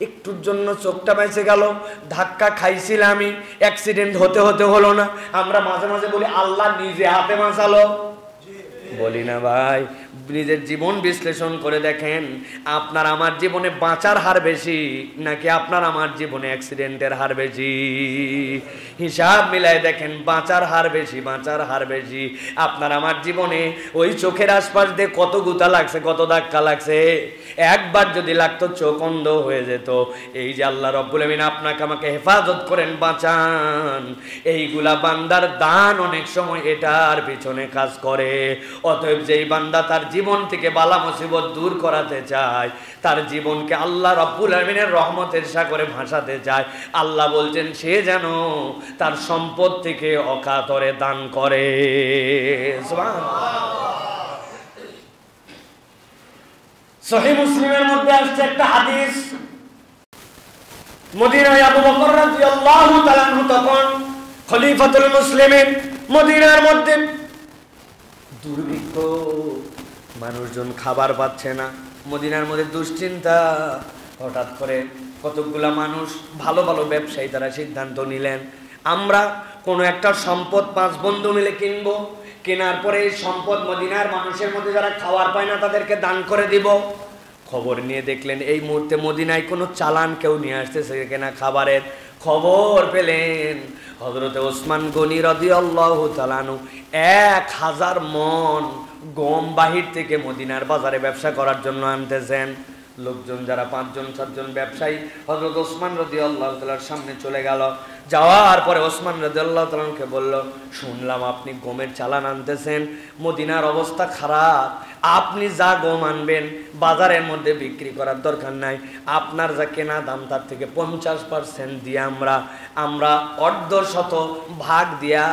Speaker 1: একটুর জন্য চোখটা বেঁচে গেল, ধাক্কা খাইছিলাম আমি, অ্যাক্সিডেন্ট হতে হতে হলো না। আমরা মাঝে মাঝে বলি আল্লাহ নিজে হাতে বাঁচালো, বলি না ভাই? নিজের জীবন বিশ্লেষণ করে দেখেন, আপনার আমার জীবনে বাঁচার হার বেশি নাকি আপনার আমার জীবনে অ্যাক্সিডেন্টের হার বেশি? হিসাব মিলায় দেখেন, বাঁচার হার বেশি, বাঁচার হার বেশি। আপনার আমার জীবনে ওই চোখের আশপাশ দিয়ে কত গুতা লাগছে, কত ধাক্কা লাগছে। একবার যদি লাগতো চোখ অন্ধ হয়ে যেত। এই যে আল্লাহ রব্বুল আমিন আপনাকে আমাকে হেফাজত করেন, বাঁচান, এইগুলা বান্দার দান অনেক সময় এটার পিছনে কাজ করে। অতএব যেই বান্দা তার জীবন থেকে বালা মুসিবত দূর করাতে চায়, তার জীবনকে আল্লাহ রব্বুল আমিনের রহমতের সাগরে ভাসাতে চায়, আল্লাহ বলছেন সে যেন তার সম্পদ থেকে অকাতরে দান করে। সহিহ মুসলিমের মধ্যে আসছে একটা হাদিস, মদিনায় আবু বকর রাদিয়াল্লাহু তাআলা আনহু তখন খলিফাতুল মুসলিমিন, মদিনার মধ্যে দুর্ভিক্ষ, মানুষজন খাবার পাচ্ছে না, মদিনার মধ্যে দুশ্চিন্তা। হঠাৎ করে কতগুলা মানুষ ভালো ভালো ব্যবসায়ী তারা সিদ্ধান্ত নিলেন, আমরা কোনো একটা সম্পদ 5 বন্ধু মিলে কিনবো, কেনার পরে এই সম্পদ মদিনার মানুষের মধ্যে যারা খাবার পায় না তাদেরকে দান করে দিব। খবর নিয়ে দেখলেন এই মুহূর্তে মদিনায় কোনো চালান কেউ নিয়ে আসতেছে কেনা খাবারের। খবর পেলেন হযরতে ওসমান গনি রাদিয়াল্লাহু তাআলা আনহু 1000 মণ গম বাহির থেকে মদিনার বাজারে ব্যবসা করার জন্য আনতেছেন। লোকজন যারা 5 জন 7 জন ব্যবসায়ী হযরত ওসমান রাদিয়াল্লাহু তাআলার সামনে চলে গেল। যাওয়ার পরে ওসমান রাদিয়াল্লাহু তাআলাকে বলল, শুনলাম আপনি গমের চালান আনতেছেন, মদিনার অবস্থা খারাপ, আপনি যা গম আনবেন বাজারের মধ্যে বিক্রি করার দরকার নাই, আপনার যা কেনা দাম তার থেকে 50% দিয়ে আমরা অর্ধশত ভাগ দিয়া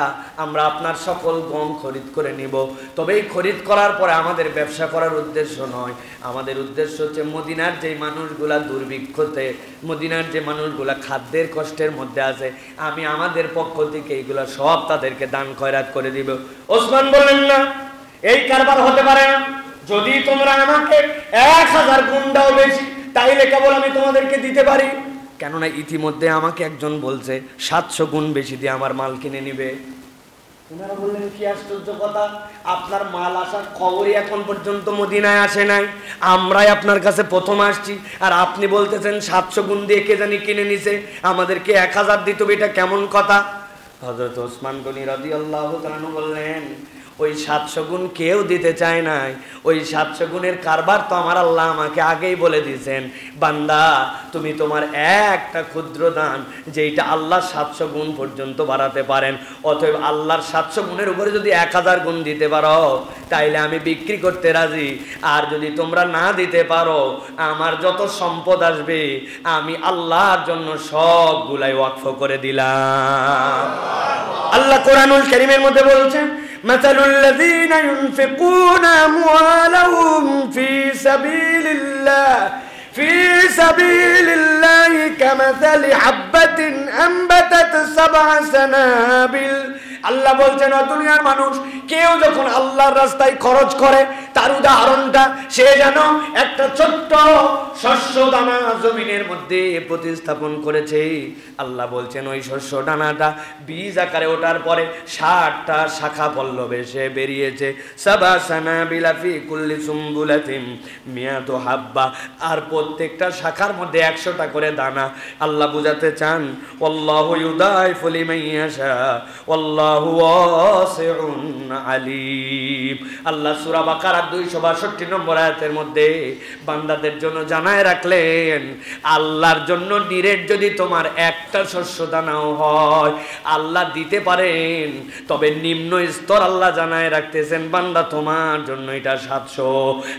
Speaker 1: আমরা আপনার সকল গম খরিদ করে নিব। তবে এই খরিদ করার পরে আমাদের ব্যবসা করার উদ্দেশ্য নয়, আমাদের উদ্দেশ্য হচ্ছে মদিনার যে মানুষগুলা দুর্ভিক্ষতে, মদিনার যে মানুষগুলা খাদ্যের কষ্টের মধ্যে আছে, আমি আমাদের পক্ষ থেকে এইগুলা সব তাদেরকে দান খয়রাত করে দিব। ওসমান বললেন না, এই কারবার হতে পারে না, যদি তোমরা আমাকে 1000 গুণ দাও বেশি তাইলে কেবল আমি তোমাদেরকে দিতে পারি, কেননা ইতিমধ্যে আমাকে একজন বলছে 700 গুণ বেশি দিয়ে আমার মাল কিনে নিবে। ওনারা বললেন কি আশ্চর্য কথা, আপনার মাল আসার খবরই এখন পর্যন্ত মদিনায় আসে নাই, আমরাই আপনার কাছে প্রথম আসছি, আর আপনি বলতেছেন 700 গুণ দিয়ে কে জানি কিনে নিছে, আমাদেরকে 1000 দিতে হবে, এটা কেমন কথা? হযরত ওসমান গনি রাদিয়াল্লাহু তাআলা বললেন, ওই 700 গুণ কেউ দিতে চায় নাই, ওই 700 গুণের কারবার তো আমার আল্লাহ আমাকে আগেই বলে দিয়েছেন, বান্দা তুমি তোমার একটা ক্ষুদ্র দান যেটা আল্লাহ 700 গুণ পর্যন্ত বাড়াতে পারেন, অতএব আল্লাহর 700 গুণের উপরে যদি 1000 গুণ দিতে পারো তাইলে আমি বিক্রি করতে রাজি, আর যদি তোমরা না দিতে পারো আমার যত সম্পদ আসবে আমি আল্লাহর জন্য সবগুলাই ওয়াকফ করে দিলাম। আল্লাহ কোরআনুল কারীমের মধ্যে বলছেন, মাসালুল লাযীনা ইউনফিকুনা আমওয়ালাহুম ফি সাবিলিল্লাহি কামাসালি হাববাতিন আনবাতাত সাবআ সানাবিল। আল্লাহ বলছেন, ও দুনিয়ার মানুষ, কেউ যখন আল্লাহর রাস্তায় খরচ করে তার উদাহরণটা সে যেন একটা ছোট্ট শস্য দানা জমিনের মধ্যে প্রতিস্থাপন করেছে। আল্লাহ বলছেন ওই শস্য দানাটা বীজ আকারে ওঠার পরে 60টা শাখা পল্লবে সে বেরিয়েছে। সাবা সানাবিলা ফি কুল্লি সুম্বুলাতিন মিয়াতু হাব্বা, আর প্রত্যেকটা শাখার মধ্যে 100টা করে দানা। আল্লাহ বুঝাতে চান আল্লাহু ইউদাইফু লিমান ইয়াশা আল্লাহু ওয়াসিউন আলিম। আল্লাহ সূরা বাকারা 262 নম্বর আয়াতের মধ্যে বান্দাদের জন্য জানায় রাখলেন, আল্লাহর জন্য ডিরেক্ট যদি তোমার একটা শস্য দানাও হয় আল্লাহ দিতে পারেন, তবে নিম্ন স্তর আল্লাহ জানায় রাখতেছেন বান্দা তোমার জন্য এটা 700,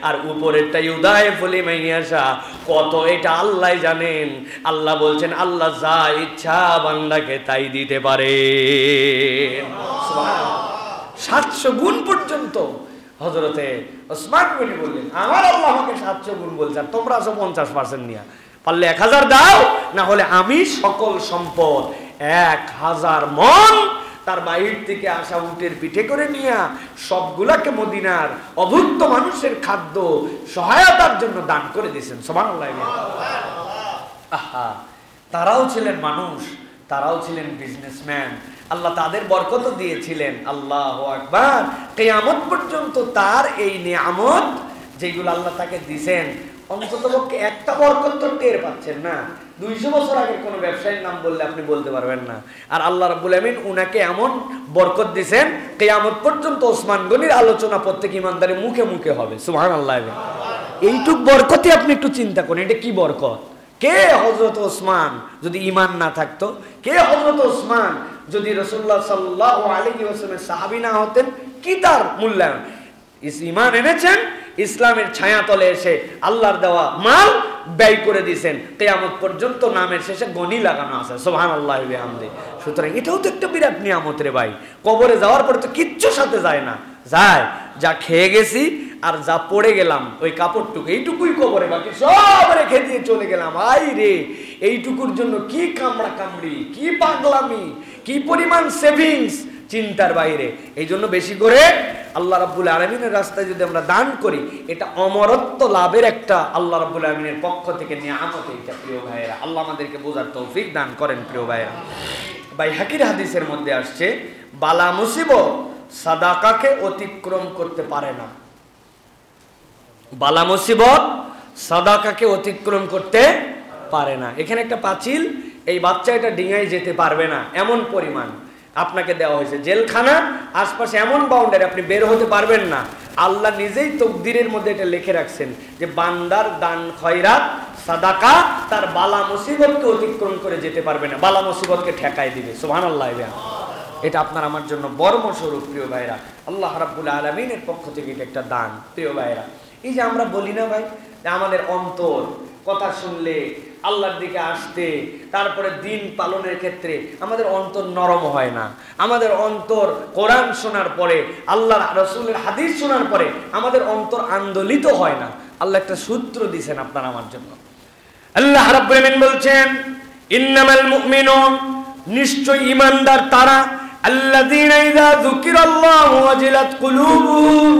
Speaker 1: আর উপরেরটা ইউদাইফু লিমান ইয়াশা কত এটা আল্লাহ জানেন। আল্লাহ বলছেন আল্লাহ যা ইচ্ছা বান্দাকে তাই দিতে পারে। 700 গুণ পর্যন্ত হযরতে ওসমান গনি বললেন, আমার আল্লাহ আমাকে 700 গুণ বলছে, আর তোমরা আছো 50% নিয়া, পারলে 1000 দাও, না হলে আমি সকল সম্পদ 1000 মণ তার বাহির থেকে আসা উটের পিঠে করে নিয়ে সবগুলাকে মদিনার অভুক্ত মানুষের খাদ্য সহায়তার জন্য দান করে দিয়েছেন। সুবহানাল্লাহ। আহা, তারাও ছিলেন মানুষ, তারাও ছিলেন বিজনেসম্যান, আল্লাহ তাদের বরকত দিয়েছিলেন। আল্লাহু আকবার। কিয়ামত পর্যন্ত তার এই নিয়ামত যেগুলো আল্লাহ তাকে দিয়েছেন, অন্ততপক্ষে একটা বরকত তো টের পাচ্ছেন না। 200 বছর আগের কোন ব্যবসায়ীর নাম বললে আপনি বলতে পারবেন না। আর আল্লাহ রাব্বুল আমিন উনাকে এমন বরকত দিয়েছেন, কিয়ামত পর্যন্ত ওসমান গনির আলোচনা প্রত্যেক ইমানদারের মুখে মুখে হবে। সুবহানাল্লাহ। এইটুক বরকতই আপনি একটু চিন্তা করেন, এটা কি বরকত। কে হযরত ওসমান যদি ঈমান না থাকতো, কে হযরত ওসমান যদি রাসূলুল্লাহ সাল্লাল্লাহু আলাইহি ওয়াসাল্লামের সাহাবী না হতেন, কি তার মূল্যায়ন। ঈমান এনেছেন, ইসলামের ছায়াতলে এসে আল্লাহর দেওয়া মাল ব্যয় করে দিয়েছেন, কিয়ামত পর্যন্ত নামের শেষে গনি লাগানো আছে। সুবহানাল্লাহি ওয়া বিহামদিহি। সুতরাং এটাও তো একটা বিরাট নিয়ামত রে ভাই। কবরে যাওয়ার পরে তো কিচ্ছু সাথে যায় না, যায় যা খেয়ে গেছি আর যা পড়ে গেলাম ওই কাপড়টুকু, এইটুকুই কবরে, বাকি সব রেখে দিয়ে চলে গেলাম। আই রে, এইটুকুর জন্য কি কামড়া কামড়ি, কি পাগলামি, কি পরিমাণ সেভিংস, চিন্তার বাইরে। এই জন্য বেশি করে আল্লাহ রাব্বুল আলামিনের রাস্তায় যদি আমরা দান করি, এটা অমরত্ব লাভের একটা আল্লাহ রাব্বুল আলামিনের পক্ষ থেকে নিয়ামত। এটা প্রিয় ভাইয়েরা, আল্লাহ আমাদেরকে বোঝার তৌফিক দান করেন। প্রিয় ভাইয়েরা, বাইহাকির হাদিসের মধ্যে আসছে, বালা মুসিবত সাদাকাকে অতিক্রম করতে পারে না। বালা মুসিবত সাদাকাকে অতিক্রম করতে পারে না। এখানে একটা পাঁচিল, এই বাচ্চা এটা ডিঙায় যেতে পারবে না, এমন পরিমাণ আপনাকে দেওয়া হয়েছে। জেলখানা, আশপাশে এমন বাউন্ডারি, আপনি বের হতে পারবেন না। আল্লাহ নিজেই তকদিরের মধ্যে এটা লিখে রাখছেন যে বান্দার দান খয়রাত সাদাকা তার বালা মুসিবতকে অতিক্রম করে যেতে পারবে না, বালা মুসিবতকে ঠেকায় দিবে। সুবহানাল্লাহ। এটা আপনার আমার জন্য বর্মস্বরূপ। প্রিয় ভাইরা, আল্লাহ রাব্বুল আলামিনের পক্ষ থেকে এটা একটা দান। প্রিয় ভাইরা, এই যে আমরা বলি না ভাই, আমাদের অন্তর কথা শুনলে, আল্লাহর দিকে আসতে, তারপরে দিন পালনের ক্ষেত্রে আমাদের অন্তর নরম হয় না। আমাদের অন্তর কোরআন শোনার পরে, আল্লাহ রাসূলের হাদিস শোনার পরে আমাদের অন্তর আন্দোলিত হয় না। আল্লাহ একটা সূত্র দিয়েছেন আপনার আমার জন্য। আল্লাহ রাব্বুল আমিন বলছেন, ইন্নামাল মুমিনুন, নিশ্চয় ঈমানদার তারা, আল্লাযীনা ইযা যুকিরাল্লাহু ওয়াজিলাত কুলুবুহুম,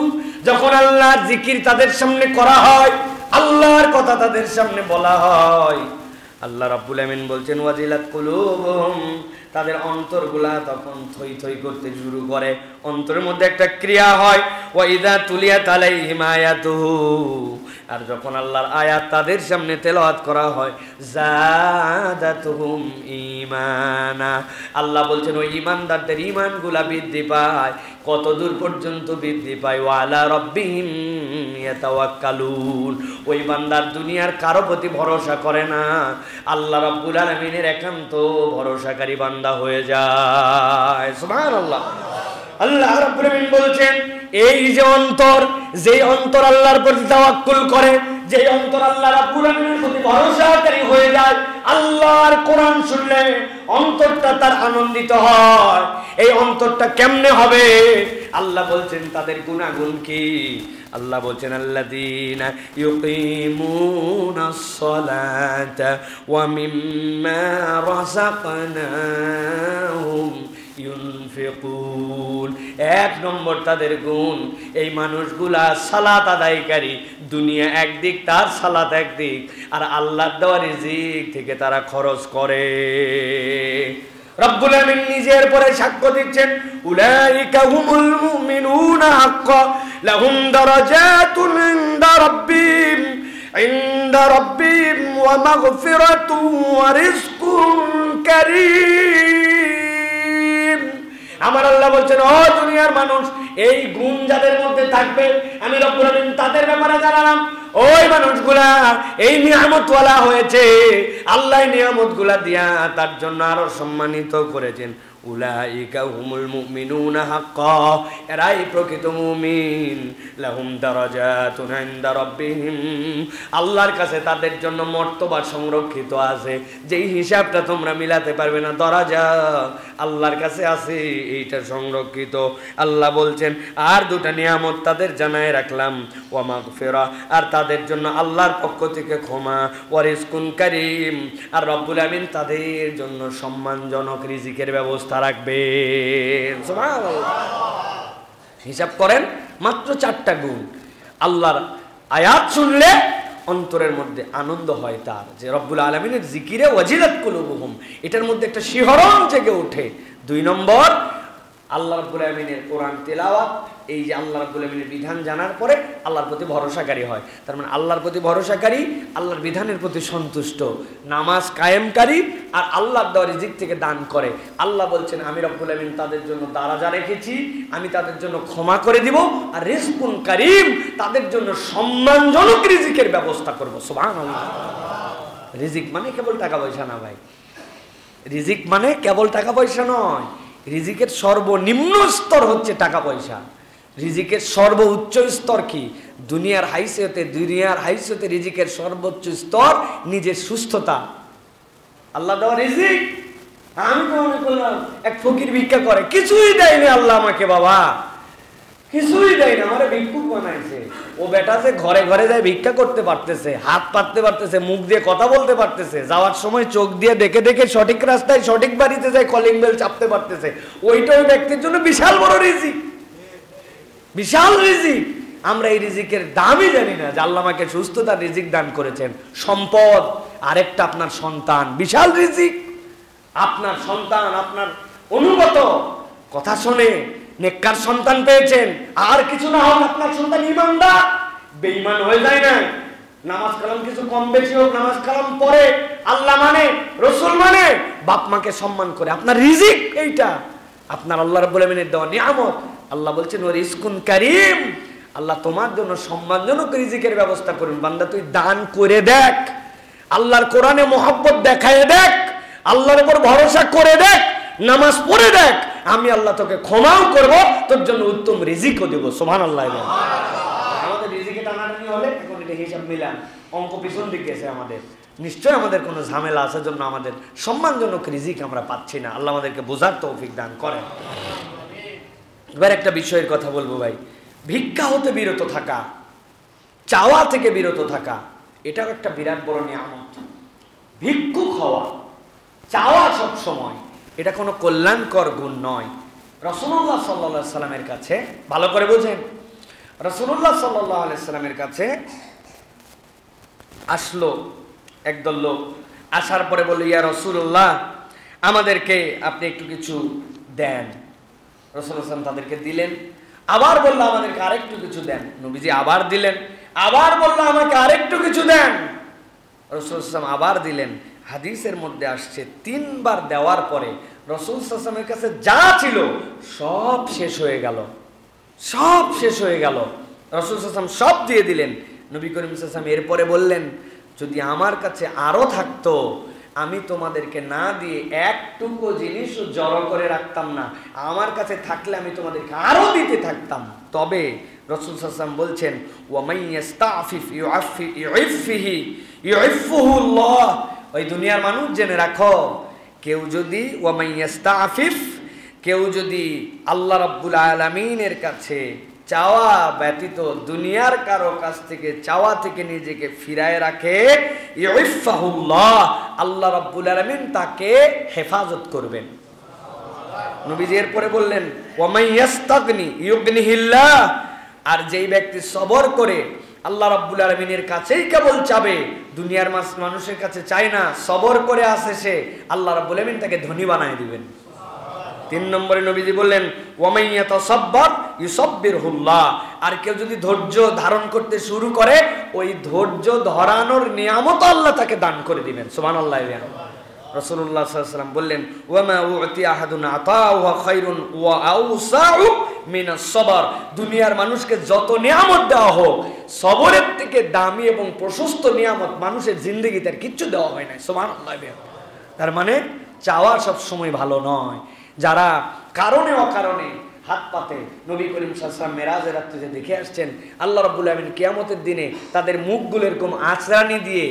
Speaker 1: যখন আল্লাহর জিকির তাদের সামনে করা হয়, আল্লাহর কথা তাদের সামনে বলা হয়, আল্লাহ রাব্বুল আমিন বলছেন ওয়াজিলাত কুলুবুহুম, তাদের অন্তরগুলা তখন থই থই করতে শুরু করে। অন্তরের মধ্যে একটা ক্রিয়া হয়, ওয়া ইযা তুলিয়াত আলাইহিম আয়াতুহু, আর যখন আল্লাহর আয়াত তাদের সামনে তেলাওয়াত করা হয়, জাদাতুহুম ঈমানা, আল্লাহ বলছেন ওই ঈমানদারদের ঈমানগুলা বৃদ্ধি পায়। কত দূর পর্যন্ত বৃদ্ধি পায়? ওয়া আলা রাব্বিহিম ইয়াতাওয়াক্কালুন, ওই বান্দার দুনিয়ার কারো প্রতি ভরসা করে না, আল্লাহ রাব্বুল আলামিনের একান্ত ভরসাকারী বান্দা হয়ে যায়। সুবহানাল্লাহ। আল্লাহ রাব্বুল আমিন বলছেন, এই যে অন্তর, যে অন্তর আল্লাহর প্রতি তাওয়াক্কুল করে, যে অন্তর আল্লাহ রাব্বুল আমিনের প্রতি ভরসাকারী হয়ে যায়, আল্লাহর কোরআন শুনলে অন্তরটা তার আনন্দিত হয়। এই অন্তরটা কেমনে হবে? আল্লাহ বলছেন তাদের গুনাহগুণ কি? আল্লাহ বলছেন আল্লাযীনা ইউকিমুনাস সালাতা ওয়া মিম্মা রাযাকনাহুম ইউনফিকুন। এক নম্বর তাদের গুণ, এই মানুষগুলা সালাত আদায়কারী, দুনিয়া একদিক তার সালাত একদিক, আর আল্লাহর দেওয়া রিজিক থেকে তারা খরচ করে। রব্বুল আমিন নিজের পরে সাক্ষ্য দিচ্ছেন, উলাইকা হুমুল মুমিনুনা হাক্কান লাহুম দারাজাতুন ইনদা রাব্বিহিম ওয়া মাগফিরাতুন ওয়া রিজকুন কারীম। আমার আল্লাহ বলছেন, ও দুনিয়ার মানুষ, এই গুণ যাদের মধ্যে থাকবে আমি রব্বুল আমিন তাদের ব্যাপারে জানালাম, ওই মানুষগুলা এই নিয়ামতওয়ালা হয়েছে, আল্লাহ নিয়ামতগুলা দিয়া তার জন্য আরো সম্মানিত করেছেন। উলাইকা হুমুল মুমিনুনা হাক্কান, এরাই প্রকৃত মুমিন। লাহুম দারাজাতুন ইনদা রাব্বিহিম, আল্লাহর কাছে তাদের জন্য মর্তবা সংরক্ষিত আছে, যেই হিসাবটা তোমরা মিলাতে পারবে না। দরাজা আল্লাহর কাছে আছে, এইটা সংরক্ষিত। আল্লাহ বলছেন আর দুটা নিয়ামত তাদের জানায় রাখলাম, ওয়া মাগফিরা, আর তাদের জন্য আল্লাহর পক্ষ থেকে ক্ষমা, ওয়া রিজকুন কারীম, আর রব্বুল আমিন তাদের জন্য সম্মানজনক রিজিকের ব্যবস্থা রাখবেন। সুবহানাল্লাহ। হিসাব করেন, মাত্র 4টা গুণ। আল্লাহর আয়াত শুনলে অন্তরের মধ্যে আনন্দ হয় তার, যে রব্বুল আলামিনের জিকিরে ওয়াজিলাত কুলুবুহুম, এটার মধ্যে একটা শিহরণ জেগে ওঠে। 2 নম্বর, আল্লাহ রাব্বুল আলামিনের কোরআন তেলাওয়াত, এই যে আল্লাহ রাব্বুল আলামিনের বিধান জানার পরে আল্লাহর প্রতি ভরসাকারী হয়। তার মানে আল্লাহর প্রতি ভরসাকারী, আল্লাহর বিধানের প্রতি সন্তুষ্ট, নামাজ কায়েমকারী, আর আল্লাহর দেওয়া রিজিক থেকে দান করে। আল্লাহ বলছেন আমি রব্বুল আলামিন তাদের জন্য দারাজা রেখেছি, আমি তাদের জন্য ক্ষমা করে দিব, আর রিজকুন কারীম, তাদের জন্য সম্মানজনক রিজিকের ব্যবস্থা করব। সুবহানাল্লাহ। রিজিক মানে কেবল টাকা পয়সা না ভাই, রিজিক মানে কেবল টাকা পয়সা নয়। রিজিকের সর্বনিম্ন স্তর হচ্ছে টাকা পয়সা। রিজিকের সর্বোচ্চ স্তর কি? দুনিয়ার হাইসিয়তে রিজিকের সর্বোচ্চ স্তর নিজের সুস্থতা। আল্লাহ দেওয়া রিজিক, আমি তো মনে করলাম এক ফকির ভিক্ষা করে, কিছুই দেয়নি আল্লাহ আমাকে, বাবা কিছুই দেয় না, আমার ভিক্ষুক বানাইছে। ও বেটা যে ঘরে ঘরে যায় ভিক্ষা করতে পারতেছে, হাত পাততে পারতেছে, মুখ দিয়ে কথা বলতে পারতেছে, যাওয়ার সময় চোখ দিয়ে দেখে দেখে সঠিক রাস্তায় সঠিক বাড়িতে যায় কলিং বেল চাপতে পারতেছে, ওইটা ওই ব্যক্তির জন্য বিশাল বড় রিজিক, বিশাল রিজিক। আমরা এই রিজিকের দামই জানি না, যে আল্লাহ আমাকে সুস্থতার রিজিক দান করেছেন। সম্পদ, আরেকটা আপনার সন্তান, বিশাল রিজিক। আপনার সন্তান আপনার অনুগত, কথা শোনে, নেককার সন্তান পেয়েছেন, আর কিছু না হোক আপনার সন্তান ইমানদার, বেঈমান হয়ে যায় না, নামাজ কালাম কিছু কম বেশি হোক, নামাজ কালাম পড়ে, আল্লাহ মানে, রসুল মানে, বাপ মাকে সম্মান করে, আপনার রিজিক এইটা, আপনার আল্লাহ রাব্বুল আমিনের দেওয়া নিয়ামত। আল্লাহ বলছেন ওয়া রিজকুন কারীম, আল্লাহ তোমার জন্য সম্মানজনক রিজিকের ব্যবস্থা করুন। বান্দা তুই দান করে দেখ, আল্লাহর কোরআনে মহব্বত দেখায় দেখ, আল্লাহর উপর ভরসা করে দেখ, নামাজ পড়ে দেখ, আমি আল্লাহ তোকে ক্ষমাও করব, তোর জন্য উত্তম রিজিকও দেব। সুবহানাল্লাহ। আমাদের রিজিকে টানাটানি হলে এখন এটা হিসাব মিলান, অঙ্ক পিছন দিকে গেছে আমাদের, নিশ্চয় আমাদের কোনো ঝামেলা আছে, জন্য আমাদের সম্মানজনক রিজিক আমরা পাচ্ছি না। আল্লাহ আমাদেরকে বোঝার তৌফিক দান করেন। এবার একটা বিষয়ের কথা বলবো ভাই, ভিক্ষা হতে বিরত থাকা, চাওয়া থেকে বিরত থাকা, এটাও একটা বিরাট বড় নিয়ামত। ভিক্ষুক হওয়া, চাওয়া সব সময়, এটা কোনো কল্যাণকর গুণ নয়। রাসূলুল্লাহ সাল্লাল্লাহু আলাইহি সাল্লামের কাছে, ভালো করে বোঝেন, রাসূলুল্লাহ সাল্লাল্লাহু আলাইহি সাল্লামের কাছে আসলো একদল লোক, আসার পরে বলল ইয়া রাসূলুল্লাহ, আমাদেরকে আপনি একটু কিছু দেন। রাসূলুল্লাহ সাল্লাল্লাহু তাদেরকে দিলেন, আবার বলল আমাদেরকে আরেকটু কিছু দেন। নবীজি আবার দিলেন, আবার বলল আমাকে আরেকটু কিছু দেন। রাসূলুল্লাহ সাল্লাল্লাহু আবার দিলেন। হাদিসের মধ্যে আসছে 3 বার দেওয়ার পরে রাসূল সাল্লাল্লাহু আলাইহি ওয়াসাল্লামের কাছে যা ছিল সব শেষ হয়ে গেল, সব শেষ হয়ে গেল। রাসূল সাল্লাল্লাহু আলাইহি ওয়াসাল্লাম সব দিয়ে দিলেন। নবী করিম সাল্লাল্লাহু আলাইহি ওয়াসাল্লাম এরপরে বললেন, যদি আমার কাছে আরো থাকতো আমি তোমাদেরকে না দিয়ে একটুকু জিনিসও জড়ো করে রাখতাম না, আমার কাছে থাকলে আমি তোমাদেরকে আরো দিতে থাকতাম। তবে রাসূল সাল্লাল্লাহু আলাইহি ওয়াসাল্লাম বলছেন, ওয়া মান ইস্তাফিফ ইউইফুহুল্লাহ, ওই দুনিয়ার মানুষ জেনে রাখো, কেউ যদি ওয়া মান ইস্তাফিফ, কেউ যদি আল্লাহ রাব্বুল আলামিনের কাছে চাওয়া ব্যতীত দুনিয়ার কারো কাছ থেকে চাওয়া থেকে নিজেকে ফিরায় রাখে, ইউফাহুল্লাহ, আল্লাহ রাব্বুল আলামিন তাকে হেফাজত করবেন। নবীজি এরপরে বললেন, ওয়ামাই ইয়াস্তাগনি ইউগনিহিল্লাহ, আর যেই ব্যক্তি সবর করে আল্লাহ রাব্বুল আলামিনের কাছেই কেবল চাবে, দুনিয়ার মানুষের কাছে চায় না, সবর করে আসে সে, আল্লাহ রাব্বুল আলামিন তাকে ধনী বানায় দিবেন। 3 নম্বরে নবীজি বললেন, ওয়ামাই ইয়াতাসাব্বার ইউসাব্বিরহুল্লাহ, আর কেউ যদি ধৈর্য ধারণ করতে শুরু করে, ওই ধৈর্য ধরানোর নিয়ামত আল্লাহ তাকে দান করে দিবেন। সুবহানাল্লাহ। রাসূলুল্লাহ সাল্লাল্লাহু আলাইহি ওয়াসাল্লাম বললেন, ওয়ামা উতি আহাদুন আতাউ ওয়া খায়রুন ওয়া আওসাউ মিনাস সবর, দুনিয়ার মানুষকে যত নিয়ামত দেওয়া হোক, সবরের থেকে দামি এবং প্রশস্ত নিয়ামত মানুষের জিন্দেগিতে আর কিচ্ছু দেওয়া হয় না। সুবহানাল্লাহ। তার মানে চাওয়া সব সময় ভালো নয়। যারা কারণে অকারণে হাত পাতে, নবী করিম সাল্লাল্লাহু আলাইহি ওয়াসাল্লাম মেরাজের রাতে যে দেখে আসছেন, আল্লাহ রাব্বুল আলামিন কিয়ামতের দিনে তাদের মুখগুলো এরকম আঁচড়ানি দিয়ে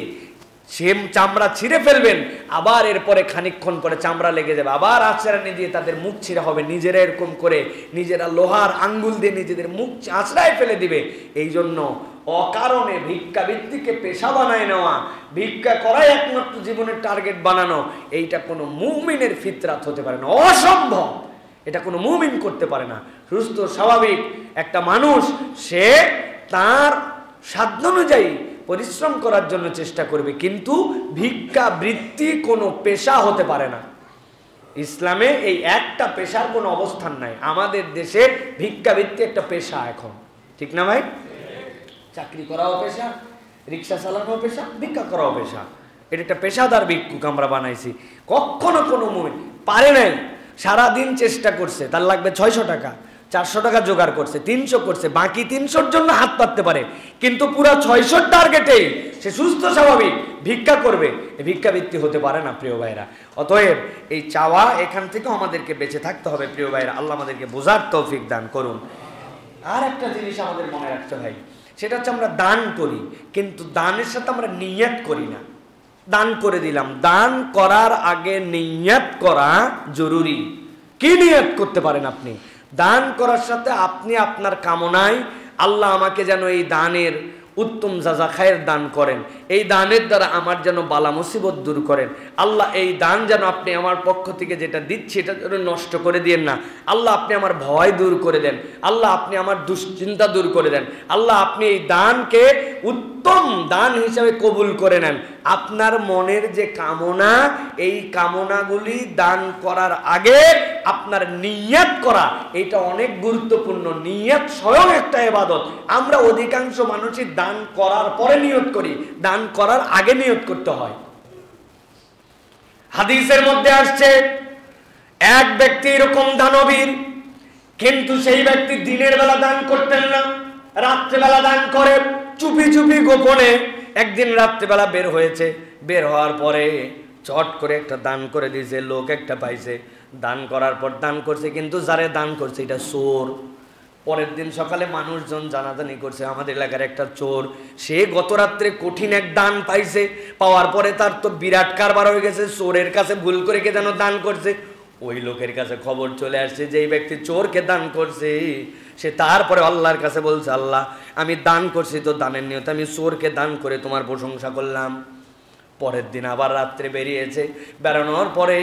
Speaker 1: সেম চামড়া ছিঁড়ে ফেলবেন, আবার এরপরে খানিকক্ষণ পরে চামড়া লেগে যাবে, আবার আঁচড়ানি দিয়ে তাদের মুখ ছিঁড়া হবে, নিজেরা এরকম করে নিজেরা লোহার আঙ্গুল দিয়ে নিজেদের মুখ আঁচড়ায় ফেলে দিবে। এই জন্য অকারণে ভিক্ষাবৃত্তিকে পেশা বানায় নেওয়া, ভিক্ষা করাই একমাত্র জীবনের টার্গেট বানানো, এইটা কোনো মুমিনের ফিতরাত হতে পারে না, অসম্ভব। এটা কোনো মুমিন করতে পারে না। সুস্থ স্বাভাবিক একটা মানুষ সে তার সাধ্য অনুযায়ী পরিশ্রম করার জন্য চেষ্টা করবে, কিন্তু ভিক্ষাবৃত্তি কোনো পেশা হতে পারে না। ইসলামে এই একটা পেশার কোনো অবস্থান নাই। আমাদের দেশে ভিক্ষাবৃত্তি একটা পেশা এখন, ঠিক না ভাই? চাকরি করাও পেশা, রিক্সা চালানো পেশা, ভিক্ষা করাও পেশা। এটা একটা পেশাদার ভিক্ষুক আমরা বানাইছি। কখনো কোনো মুমিন পারে নাই, সারাদিন চেষ্টা করছে, তার লাগবে 600 টাকা, 400 টাকা জোগাড় করছে, 300 করছে, বাকি 300-র জন্য হাত পাততে পারে, কিন্তু পুরা 600 টার্গেটেই সে সুস্থ স্বাভাবিক ভিক্ষা করবে। ভিক্ষাবৃত্তি হতে পারে না প্রিয় ভাইরা। অতএব এই চাওয়া, এখান থেকেও আমাদেরকে বেঁচে থাকতে হবে প্রিয় ভাইরা। আল্লাহ আমাদেরকে বোঝার তৌফিক দান করুন। আর একটা জিনিস আমাদের মনে রাখতে হয়, সেটা হচ্ছে আমরা দান করি, কিন্তু দানের সাথে আমরা নিয়ত করি না। দান করে দিলাম, দান করার আগে নিয়ত করা জরুরি। কি নিয়ত করতে পারেন আপনি? দান করার সাথে আপনি আপনার কামনায়, আল্লাহ আমাকে যেন এই দানের উত্তম জাযা খায়ের দান করেন, এই দানের দ্বারা আমার যেন বালা মুসিবত দূর করেন, আল্লাহ এই দান যেন আপনি আমার পক্ষ থেকে যেটা দিচ্ছি এটা যেন নষ্ট করে দিয়েন না, আল্লাহ আপনি আমার ভয় দূর করে দেন, আল্লাহ আপনি আমার দুশ্চিন্তা দূর করে দেন, আল্লাহ আপনি এই দানকে উত্তম দান হিসাবে কবুল করে নেন। আপনার মনের যে কামনা, এই কামনাগুলি দান করার আগে আপনার নিয়ত করা, এটা অনেক গুরুত্বপূর্ণ। নিয়ত স্বয়ং একটা ইবাদত। আমরা অধিকাংশ মানুষই দান করার পরে নিয়ত করি, দান করার আগে নিয়ত করতে হয়। হাদিসের মধ্যে আসছে, এক ব্যক্তি এরকম দানবীর, কিন্তু সেই ব্যক্তি দিনের বেলা দান করতেন না, রাত্রেবেলা দান করে, চুপি চুপি গোপনে। একদিন রাত্রেবেলা বের হয়েছে, বের হওয়ার পরে চট করে একটা দান করে দিয়েছে, লোক একটা পাইছে, দান করার পর দান করছে, কিন্তু যারে দান করছে এটা চোর। পরের দিন সকালে মানুষজন জানাজানি করছে, আমাদের এলাকার একটা চোর, সে গত রাত্রে কঠিন এক দান পাইছে, পাওয়ার পরে তার তো বিরাট কারবার হয়ে গেছে, চোরের কাছে ভুল করে কে যেন দান করছে। ওই লোকের কাছে খবর চলে আসছে যে এই ব্যক্তি চোরকে দান করছে। সে তারপরে আল্লাহর কাছে বলছে, আল্লাহ আমি দান করছি তো দানের নিয়তে আমি চোরকে দান করে তোমার প্রশংসা করলাম। পরের দিন আবার রাত্রে বেরিয়েছে, বেরোনোর পরে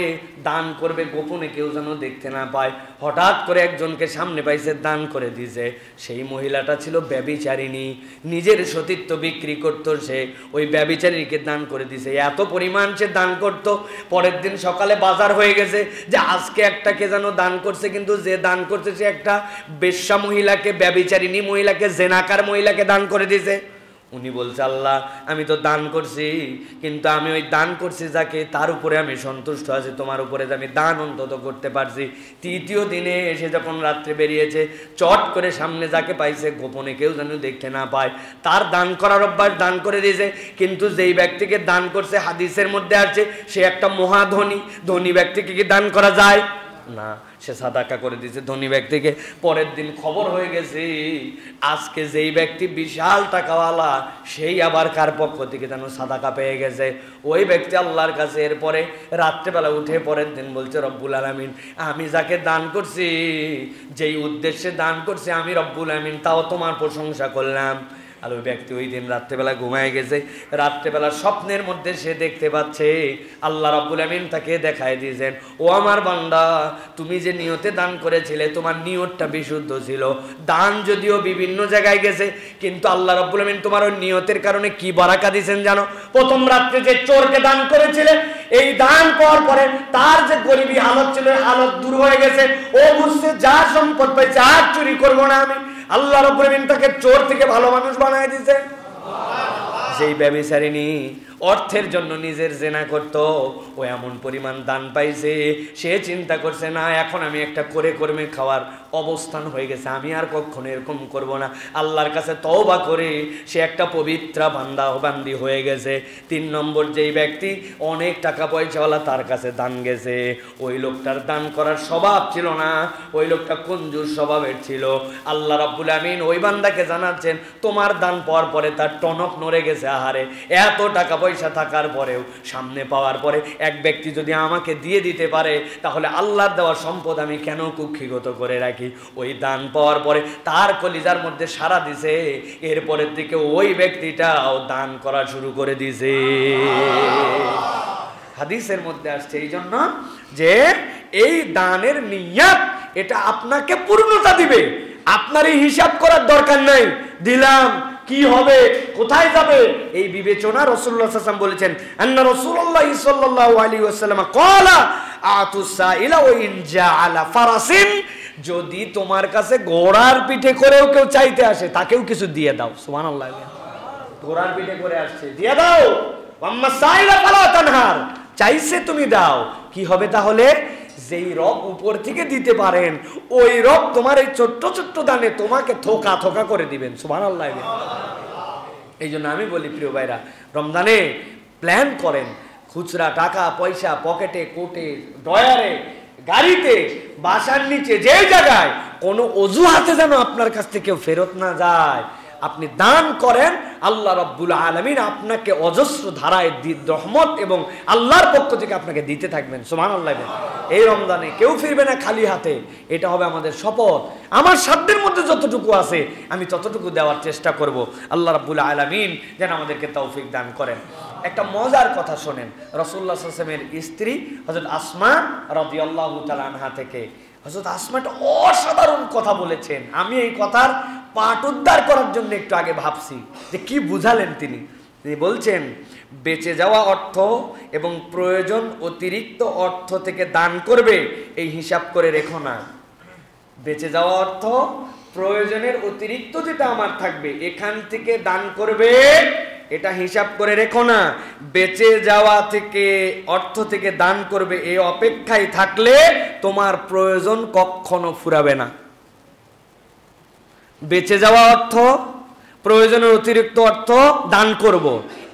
Speaker 1: দান করবে গোপনে, কেউ যেন দেখতে না পায়। হঠাৎ করে একজনকে সামনে পাইছে, দান করে দিয়েছে। সেই মহিলাটা ছিল ব্যভিচারিণী, নিজের সতীত্ব বিক্রি করতো সে, ওই ব্যভিচারিণীকে দান করে দিয়েছে। এত পরিমাণ সে দান করত, পরের দিন সকালে বাজার হয়ে গেছে যে আজকে একটাকে যেন দান করছে, কিন্তু যে দান করছে সে একটা বেশ্যা মহিলাকে, ব্যভিচারিণী মহিলাকে, জেনাকার মহিলাকে দান করে দিয়েছে। উনি বলছে, আল্লাহ আমি তো দান করছি, কিন্তু আমি ওই দান করছি যাকে, তার উপরে আমি সন্তুষ্ট আছি, তোমার উপরে যে আমি দান অন্তত করতে পারছি। তৃতীয় দিনে এসে যখন রাত্রে বেরিয়েছে, চট করে সামনে যাকে পাইছে, গোপনে কেউ যেন দেখতে না পায়, তার দান করার অভ্যাস, দান করে দিয়েছে। কিন্তু যেই ব্যক্তিকে দান করছে, হাদিসের মধ্যে আছে সে একটা মহাধনী। ধনী ব্যক্তিকে কি দান করা যায়? না, সে সাদাকা করে দিয়েছে ধনী ব্যক্তিকে। পরের দিন খবর হয়ে গেছে আজকে যেই ব্যক্তি বিশাল টাকাওয়ালা সেই আবার কার পক্ষ থেকে যেন সাদাকা পেয়ে গেছে। ওই ব্যক্তি আল্লাহর কাছে এরপরে রাত্রেবেলা উঠে পরের দিন বলছে, রব্বুল আলামিন, আমি যাকে দান করছি, যেই উদ্দেশ্যে দান করছি আমি রব্বুল আলামিন, তাও তোমার প্রশংসা করলাম। আর ওই ব্যক্তি ওই দিন রাত্রেবেলা ঘুমায় গেছে। রাত্রেবেলা স্বপ্নের মধ্যে সে দেখতে পাচ্ছে আল্লাহ রাব্বুল আমিন তাকে দেখায় দিয়েছেন, ও আমার বান্দা, তুমি যে নিয়তে দান করেছিলে তোমার নিয়তটা বিশুদ্ধ ছিল। দান যদিও বিভিন্ন জায়গায় গেছে, কিন্তু আল্লাহ রাব্বুল আমিন তোমার ওই নিয়তের কারণে কি বারাকা দিয়েছেন জানো? প্রথম রাত্রে যে চোরকে দান করেছিলে, এই দান পাওয়ার পরে তার যে গরিবী হালত ছিল হালত দূর হয়ে গেছে। ও বুঝছে যা সম্পদ পাইছে আর চুরি করবো না আমি। আল্লাহ রাব্বুল আমিন তাকে চোর থেকে ভালো মানুষ বানায় দিয়েছে। যেই ব্যভিচারিণী অর্থের জন্য নিজের জেনা করত, ও এমন পরিমাণ দান পাইছে, সে চিন্তা করছে না এখন আমি একটা করে কর্মে খাওয়ার অবস্থান হয়ে গেছে, আমি আর কখনো এরকম করব না। আল্লাহর কাছে তওবা করে সে একটা পবিত্র বান্দি হয়ে গেছে। ৩ নম্বর, যেই ব্যক্তি অনেক টাকা পয়সাওয়ালা তার কাছে দান গেছে, ওই লোকটার দান করার স্বভাব ছিল না, ওই লোকটা কঞ্জুস স্বভাবের ছিল। আল্লাহ রাব্বুল আমিন ওই বান্দাকে জানাচ্ছেন, তোমার দান পাওয়ার পরে তার টনক নড়ে গেছে। আহারে, এত টাকা পয়সা থাকার পরেও, সামনে পাওয়ার পরে এক ব্যক্তি যদি আমাকে দিয়ে দিতে পারে, তাহলে আল্লাহর দেওয়া সম্পদ আমি কেন কুক্ষিগত করে রাখি? ওই দান পাওয়ার পরে তার কলিজার মধ্যে সাড়া দিছে। এরপরের দিকে ওই ব্যক্তিটাও দান করা শুরু করে দিছে। হাদিসের মধ্যে আসছে এই জন্য যে এই দানের নিয়ত এটা আপনাকে পূর্ণতা দিবে। আপনার এই হিসাব করার দরকার নাই, দিলাম কি হবে, কোথায় যাবে, এই বিবেচনা রাসূলুল্লাহ সাল্লাল্লাহু আলাইহি ওয়াসাল্লাম বলেছেন। আন্না রাসূলুল্লাহ সাল্লাল্লাহু আলাইহি ওয়াসাল্লাম ক্বালা আতুসাইলা ওয়া ইন জাআলা ফারাসিন, যদি তোমার কাছে ঘোড়ার পিঠে করেও কেউ চাইতে আসে তাকেও কিছু দিয়ে দাও। সুবহানাল্লাহ, ঘোড়ার পিঠে করে আসছে দিয়ে দাও। ওয়াম্মা সাইলা ফালা তানহার, চাইছে তুমি দাও। কি হবে তাহলে? যেই রব উপর থেকে দিতে পারেন ওই রব তোমার এই ছোট্ট ছোট্ট দানে তোমাকে থোকা থোকা করে দিবেন। সুবহানাল্লাহ। এই জন্য আমি বলি প্রিয় ভাইরা, রমজানে প্ল্যান করেন, খুচরা টাকা পয়সা পকেটে, কোটে, ডয়ারে, গাড়িতে, বাসার নিচে, যে জায়গায় কোনো অজুহাতে যেন আপনার কাছ থেকে কেউ ফেরত না যায়। আপনি দান করেন, আল্লাহ রাব্বুল আলামিন আপনাকে অজস্র ধারায় রহমত এবং আল্লাহর পক্ষ থেকে আপনাকে দিতে থাকবেন। সুবহানাল্লাহ। এই রমজানে কেউ ফিরবে না খালি হাতে, এটা হবে আমাদের শপথ। আমার সাধ্যের মধ্যে যতটুকু আছে আমি ততটুকু দেওয়ার চেষ্টা করব। আল্লাহ রাব্বুল আলামিন যেন আমাদেরকে তৌফিক দান করেন। একটা মজার কথা শোনেন, রাসূলুল্লাহ সাল্লাল্লাহু আলাইহি ওয়াসাল্লামের স্ত্রী হযরত আসমা রাদিয়াল্লাহু তাআলা আনহা থেকে হযরত আসমা একটা অসাধারণ কথা বলেছেন। আমি এই কথার পাঠ উদ্ধার করার জন্য একটু আগে ভাবছি যে কি বুঝালেন তিনি। তিনি বলছেন, বেঁচে যাওয়া অর্থ এবং প্রয়োজন অতিরিক্ত অর্থ থেকে দান করবে এই হিসাব করে রেখো না। বেঁচে যাওয়া অর্থ, প্রয়োজনের অতিরিক্ত যেটা আমার থাকবে এখান থেকে দান করবে, এটা হিসাব করে রেখো না। বেঁচে যাওয়া থেকে অর্থ থেকে দান করবে এই অপেক্ষায় থাকলে তোমার প্রয়োজন কখনো ফুরাবে না। বেঁচে যাওয়া অর্থ, প্রয়োজনের অতিরিক্ত অর্থ দান করব,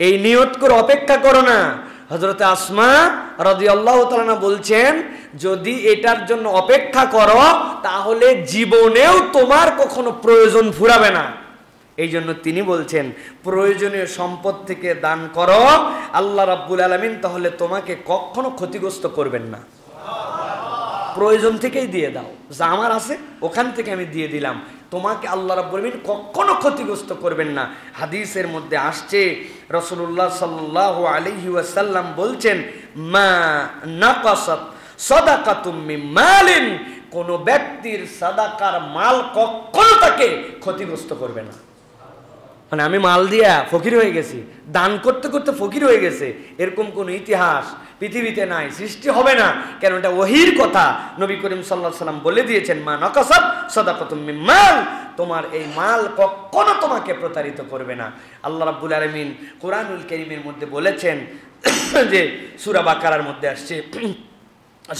Speaker 1: এই নিয়ত করে অপেক্ষা করো না। হযরত আসমা রাদিয়াল্লাহু তাআলা বলছেন, যদি এটার জন্য অপেক্ষা করো তাহলে জীবনেও তোমার কখনো প্রয়োজন ফুরাবে না। এই জন্য তিনি বলছেন, প্রয়োজনীয় সম্পদ থেকে দান করো, আল্লাহ রাব্বুল আলামিন তাহলে তোমাকে কখনো ক্ষতিগ্রস্ত করবেন না। প্রয়োজন থেকেই দিয়ে দাও, যা আমার আছে ওখান থেকে আমি দিয়ে দিলাম, তোমাকে আল্লাহ রাব্বুল আলামিন কখনো ক্ষতিগ্রস্ত করবেন না। হাদিসের মধ্যে আসছে, রাসূলুল্লাহ সাল্লাল্লাহু আলাইহি ওয়াসাল্লাম বলছেন, মা নাকাসাত সাদাকাতুম মিন মালিন, কোন ব্যক্তির সাদাকার মাল কখনো তাকে ক্ষতিগ্রস্ত করবে না। মানে আমি মাল দিয়া ফকির হয়ে গেছি, দান করতে করতে ফকির হয়ে গেছে, এরকম কোন ইতিহাস পৃথিবীতে নাই, সৃষ্টি হবে না। কেন? এটা ওহীর কথা। নবী করিম সাল্লাল্লাহু আলাইহি ওয়াসাল্লাম বলে দিয়েছেন, মা নাকাসাত সাদাকাতুম মিন মাল, তোমার এই মাল কখনো তোমাকে প্রতারিত করবে না। আল্লাহ রাব্বুল আলামিন কোরআনুল কারীমের মধ্যে বলেছেন যে সূরা বাকারার মধ্যে আসছে,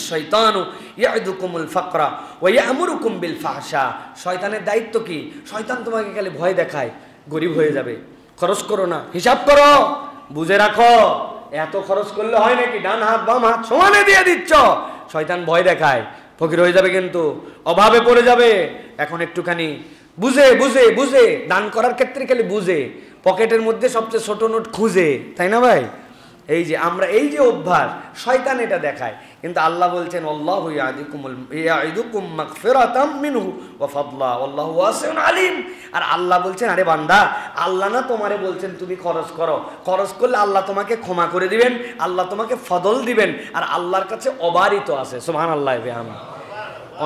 Speaker 1: শয়তানু ইয়াদুকুমুল ফাকরা ওয়া ইয়ামুরুকুম বিল ফাহশা। শয়তানের দায়িত্ব কি? শয়তান তোমাকে খালি ভয় দেখায়, গরিব হয়ে যাবে, খরচ করো না, হিসাব করো, বুঝে রাখো, এত খরচ করলে হয় নাকি, ডান হাত বাম হাত সমানে দিয়ে দিচ্ছ। শয়তান ভয় দেখায়, ফকির হয়ে যাবে, কিন্তু অভাবে পড়ে যাবে। এখন একটুখানি বুঝে বুঝে বুঝে দান করার ক্ষেত্রে খালি বুঝে, পকেটের মধ্যে সবচেয়ে ছোট নোট খুঁজে, তাই না ভাই? এই যে আমরা এই যে অভ্যাস, শয়তান এটা দেখায়, কিন্তু আল্লাহ বলছেন আল্লাহু ইয়াইদুকুম মাগফিরাতাম মিনহু ওয়া ফাদলা ওয়াল্লাহু ওয়াসিউন আলিম। আর আল্লাহ বলছেন, আরে বান্দা, আল্লাহ না তোমারে বলছেন তুমি খরচ করো, খরচ করলে আল্লাহ তোমাকে ক্ষমা করে দিবেন, আল্লাহ তোমাকে ফদল দিবেন, আর আল্লাহর কাছে অবারিত আছে। সুবহানাল্লাহ।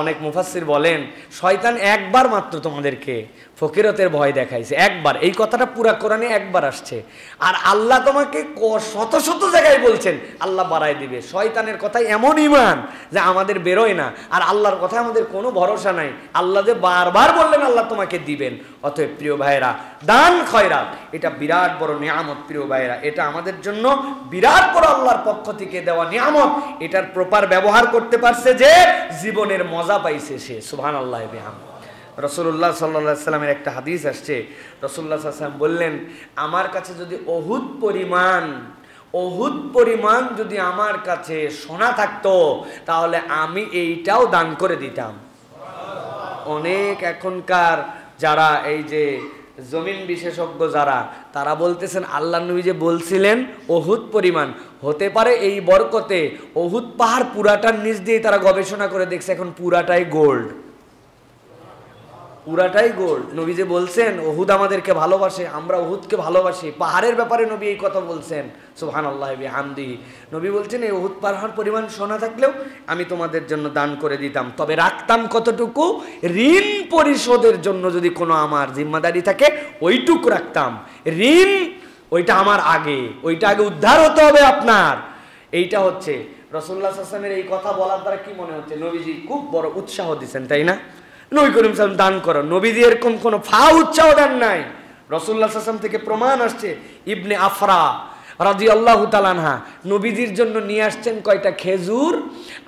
Speaker 1: অনেক মুফাসসির বলেন শয়তান একবার মাত্র তোমাদেরকে ফকিরতের ভয় দেখাইছে, একবার। এই কথাটা পুরা কোরআনে একবার আসছে, আর আল্লাহ তোমাকে শত শত জায়গায় বলছেন আল্লাহ বাড়ায় দিবে। শয়তানের কথায় এমন ঈমান যে আমাদের বেরোয় না, আর আল্লাহর কথায় আমাদের কোনো ভরসা নাই। আল্লাহ যে বারবার বললেন আল্লাহ তোমাকে দিবেন। অতএব প্রিয় ভাইয়েরা, দান খয়রাত এটা বিরাট বড় নিয়ামত। প্রিয় ভাইয়েরা, এটা আমাদের জন্য বিরাট বড় আল্লাহর পক্ষ থেকে দেওয়া নিয়ামত। এটার প্রপার ব্যবহার করতে পারছে যে জীবনের মজা পাইছে সে। সুবহানাল্লাহ। রাসূলুল্লাহ সাল্লাল্লাহু আলাইহি সাল্লামের একটা হাদিস আসছে, রাসূলুল্লাহ সাল্লাল্লাহু আলাইহি সাল্লাম বললেন, আমার কাছে যদি অহুদ পরিমাণ যদি আমার কাছে সোনা থাকতো, তাহলে আমি এইটাও দান করে দিতাম। অনেক এখনকার যারা এই যে জমিন বিশেষজ্ঞ যারা, তারা বলতেছেন আল্লাহর নবী যে বলছিলেন অহুদ পরিমাণ, হতে পারে এই বরকতে অহুদ পাহাড় পুরাটার নিচ দিয়ে তারা গবেষণা করে দেখছে এখন পুরাটাই গোল্ড, পুরাটাই গোল্ড। নবী যে বলছেন ওহুদ আমাদেরকে ভালোবাসে, আমরা ওহুদকে ভালোবাসি, পাহাড়ের ব্যাপারে নবী এই কথা বলছেন। সুবহানাল্লাহি বিহামদিহি। নবী বলছেন এই ওহুদ পাহাড় পরিমাণ সোনা থাকলেও আমি তোমাদের জন্য দান করে দিতাম, তবে রাখতাম কতটুকু, ঋণ পরিশোধের জন্য যদি কোনো আমার জিম্মাদারি থাকে ওইটুকু রাখতাম। ঋণ ওইটা আমার আগে, ওইটা আগে উদ্ধার হতে হবে আপনার। এইটা হচ্ছে রাসূলুল্লাহ সাল্লাল্লাহু আলাইহি ওয়াসাল্লামের এই কথা বলার দ্বারা কি মনে হচ্ছে, নবীজি খুব বড় উৎসাহ দিচ্ছেন, তাই না? নবী করিম সাল্লাল্লাহু আলাইহি ওয়াসাল্লাম দান করো, নবীজি এরকম কোনো উৎসাহ দেন নাই। রাসূলুল্লাহ সাল্লাল্লাহু আলাইহি ওয়াসাল্লাম থেকে প্রমাণ আসছে, ইবনে আফরা রাদিয়াল্লাহু তাআলা আনহা নবীজির জন্য নিয়ে আসছেন কয়টা খেজুর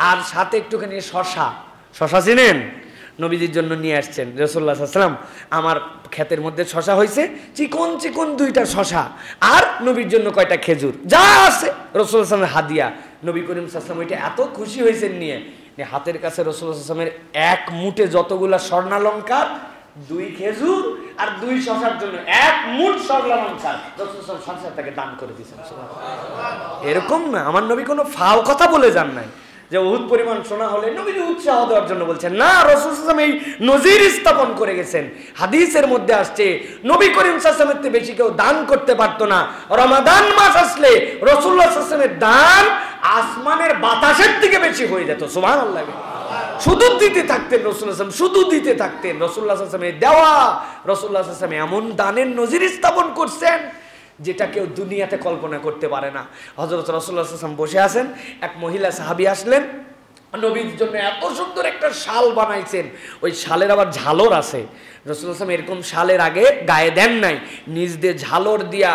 Speaker 1: আর সাথে একটুখানি শশা চিনেন? নবীজির জন্য নিয়ে আসছেন। রাসূলুল্লাহ সাল্লাল্লাহু আলাইহি ওয়াসাল্লাম, আমার ক্ষেতের মধ্যে শশা হয়েছে, চিকন চিকন 2টা শশা, আর নবীর জন্য কয়টা খেজুর, যা আছে রাসূলুল্লাহ সাল্লাল্লাহু আলাইহি ওয়াসাল্লাম হাদিয়া। নবী করিম সাল্লাল্লাহু আলাইহি ওয়াসাল্লাম ওইটা এত খুশি হয়েছেন নিয়ে, হাতের কাছে রাসূলুল্লাহ সাল্লাল্লাহু আলাইহি ওয়াসাল্লামের এক মুঠে যতগুলা স্বর্ণালংকার, 2 খেজুর আর 2 শশার জন্য এক মুঠ স্বর্ণালংকার রাসূলুল্লাহ সাল্লাল্লাহু আলাইহি ওয়াসাল্লাম তাকে দান করে দিয়েছেন। সুবহানাল্লাহ। এরকম না, আমার নবী কোনো ফাও কথা বলে যান নাই যে উহুদ পরিমাণ সোনা হলে নবী উৎসাহ দেওয়ার জন্য বলছেন না। রাসূলুল্লাহ সাল্লাল্লাহু আলাইহি ওয়াসাল্লাম এই নজির স্থাপন করে গেছেন। হাদিসের মধ্যে আসছে নবী করিম সাল্লাল্লাহু আলাইহি ওয়াসাল্লামের বেশি কেউ দান করতে পারতো না। রমাদান মাস আসলে রাসূলুল্লাহ সাল্লাল্লাহু আলাইহি ওয়াসাল্লামের দান আসমানের বাতাসের থেকে বেশি হয়ে যেত। সুবহানাল্লাহ। শুধু দিতে থাকতেন রাসূলুল্লাহ সাল্লাল্লাহু আলাইহি ওয়াসাল্লাম, শুধু দিতে থাকতেন। রাসূলুল্লাহ সাল্লাল্লাহু আলাইহি ওয়াসাল্লামের দেওয়া, রাসূলুল্লাহ সাল্লাল্লাহু আলাইহি ওয়াসাল্লাম এমন দানের নজির স্থাপন করছেন যেটা কেউ দুনিয়াতে কল্পনা করতে পারে না। হযরত রাসূলুল্লাহ সাল্লাল্লাহু আলাইহি ওয়াসাল্লাম বসে আছেন, এক মহিলা সাহাবী আসলেন, নবীর জন্য এত সুন্দর একটা শাল বানাইছেন, ওই শালের আবার ঝালর আছে। রাসূলুল্লাহ সাল্লাল্লাহু আলাইহি ওয়াসাল্লাম এরকম শালের আগে গায়ে দেন নাই, নিজ দিয়ে ঝালর দিয়া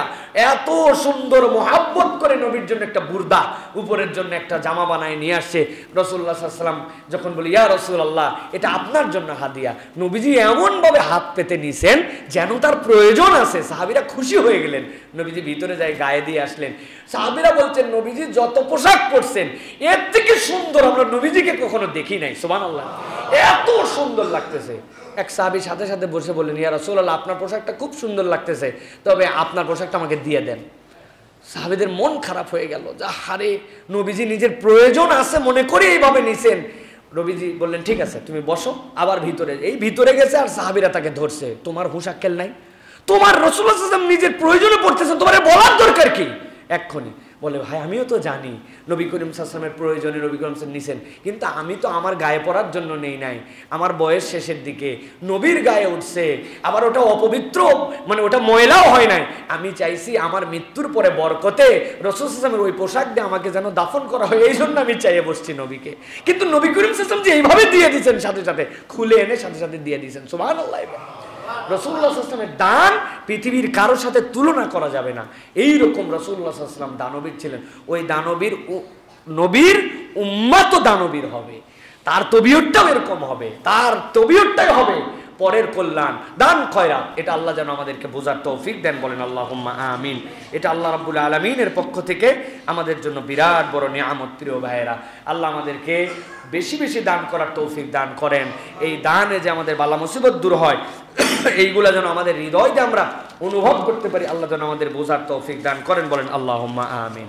Speaker 1: এত সুন্দর মোহাব্বত করে নবীর জন্য একটা বুরদা, উপরের জন্য একটা জামা বানায় নিয়ে আসছে। রাসূলুল্লাহ সাল্লাল্লাহু আলাইহি ওয়াসাল্লাম যখন বলি ইয়া রাসূলুল্লাহ এটা আপনার জন্য হাদিয়া, নবীজি এমনভাবে হাত পেতে নিছেন যেন তার প্রয়োজন আছে। সাহাবীরা খুশি হয়ে গেলেন। নবীজি ভিতরে যায় গায়ে দিয়ে আসলেন। সাহাবীরা বলছেন নবীজি যত পোশাক পরছেন এর থেকে সুন্দর আমরা নবীজিকে কখনো দেখি নাই। সুবহানাল্লাহ, এত সুন্দর লাগতেছে। এক সাহাবী সাথে সাথে বসে বললেন ইয়া রাসূলুল্লাহ আপনার পোশাকটা খুব সুন্দর লাগতেছে, তবে আপনার পোশাকটা আমাকে দিয়ে দেন। সাহাবীদের মন খারাপ হয়ে গেল, যা হারে নবীজি নিজের প্রয়োজন আছে মনে করে এইভাবে নিছেন। নবীজি বললেন ঠিক আছে তুমি বসো, আবার ভিতরে গেছে, আর সাহাবীরা তাকে ধরছে, তোমার হুঁশ আক্কেল নাই, তোমার রাসূলুল্লাহ সাল্লাল্লাহু আলাইহি ওয়াসাল্লাম নিজের প্রয়োজনে পড়তেছেন, তোমার বলার দরকার কি? এক্ষুনি বলে ভাই আমিও তো জানি নবী করিম সাল্লাল্লাহু আলাইহি ওয়াসাল্লামের প্রয়োজনে নবী করিম সাল্লাল্লাহু আলাইহি ওয়াসাল্লাম নিছেন, কিন্তু আমি তো আমার গায়ে পরার জন্য নেই নাই, আমার বয়স শেষের দিকে, নবীর গায়ে উঠছে, আবার ওটা অপবিত্র, মানে ওটা ময়লাও হয় নাই, আমি চাইছি আমার মৃত্যুর পরে বরকতে রাসূল সাল্লাল্লাহু আলাইহি ওয়াসাল্লামের ওই পোশাক দিয়ে আমাকে যেন দাফন করা হয়, এই জন্য আমি চাইয়ে বসছি নবীকে। কিন্তু নবী করিম সাল্লাল্লাহু আলাইহি ওয়াসাল্লাম যে এইভাবে দিয়ে দিয়েছেন, সাথে সাথে খুলে এনে সাথে সাথে দিয়ে দিয়েছেন। সুবহানাল্লাহ। রাসূলুল্লাহ সাল্লাল্লাহু আলাইহি ওয়াসাল্লামের দান পৃথিবীর কারোর সাথে তুলনা করা যাবে না। এইরকম রাসূলুল্লাহ সাল্লাল্লাহু আলাইহি ওয়াসাল্লাম দানবীর ছিলেন। ওই দানবীর নবীর উম্মত দানবীর হবে, তার তবিয়তটাও এরকম হবে, তার তবিয়তটাই হবে পরের কল্যাণ, দান খয়রাত, এটা আল্লাহ যেন আমাদেরকে বোঝার তৌফিক দেন, বলেন আল্লাহুম্মা আমিন। এটা আল্লাহ রাব্বুল আলামিনের পক্ষ থেকে আমাদের জন্য বিরাট বড় নিয়ামত। প্রিয় ভাইয়েরা, আল্লাহ আমাদেরকে বেশি বেশি দান করার তৌফিক দান করেন। এই দানে যে আমাদের বালা মুসিবত দূর হয়, এইগুলা যেন আমাদের হৃদয়তে আমরা অনুভব করতে পারি, আল্লাহ যেন আমাদের বোঝার তৌফিক দান করেন, বলেন আল্লাহুম্মা আমিন।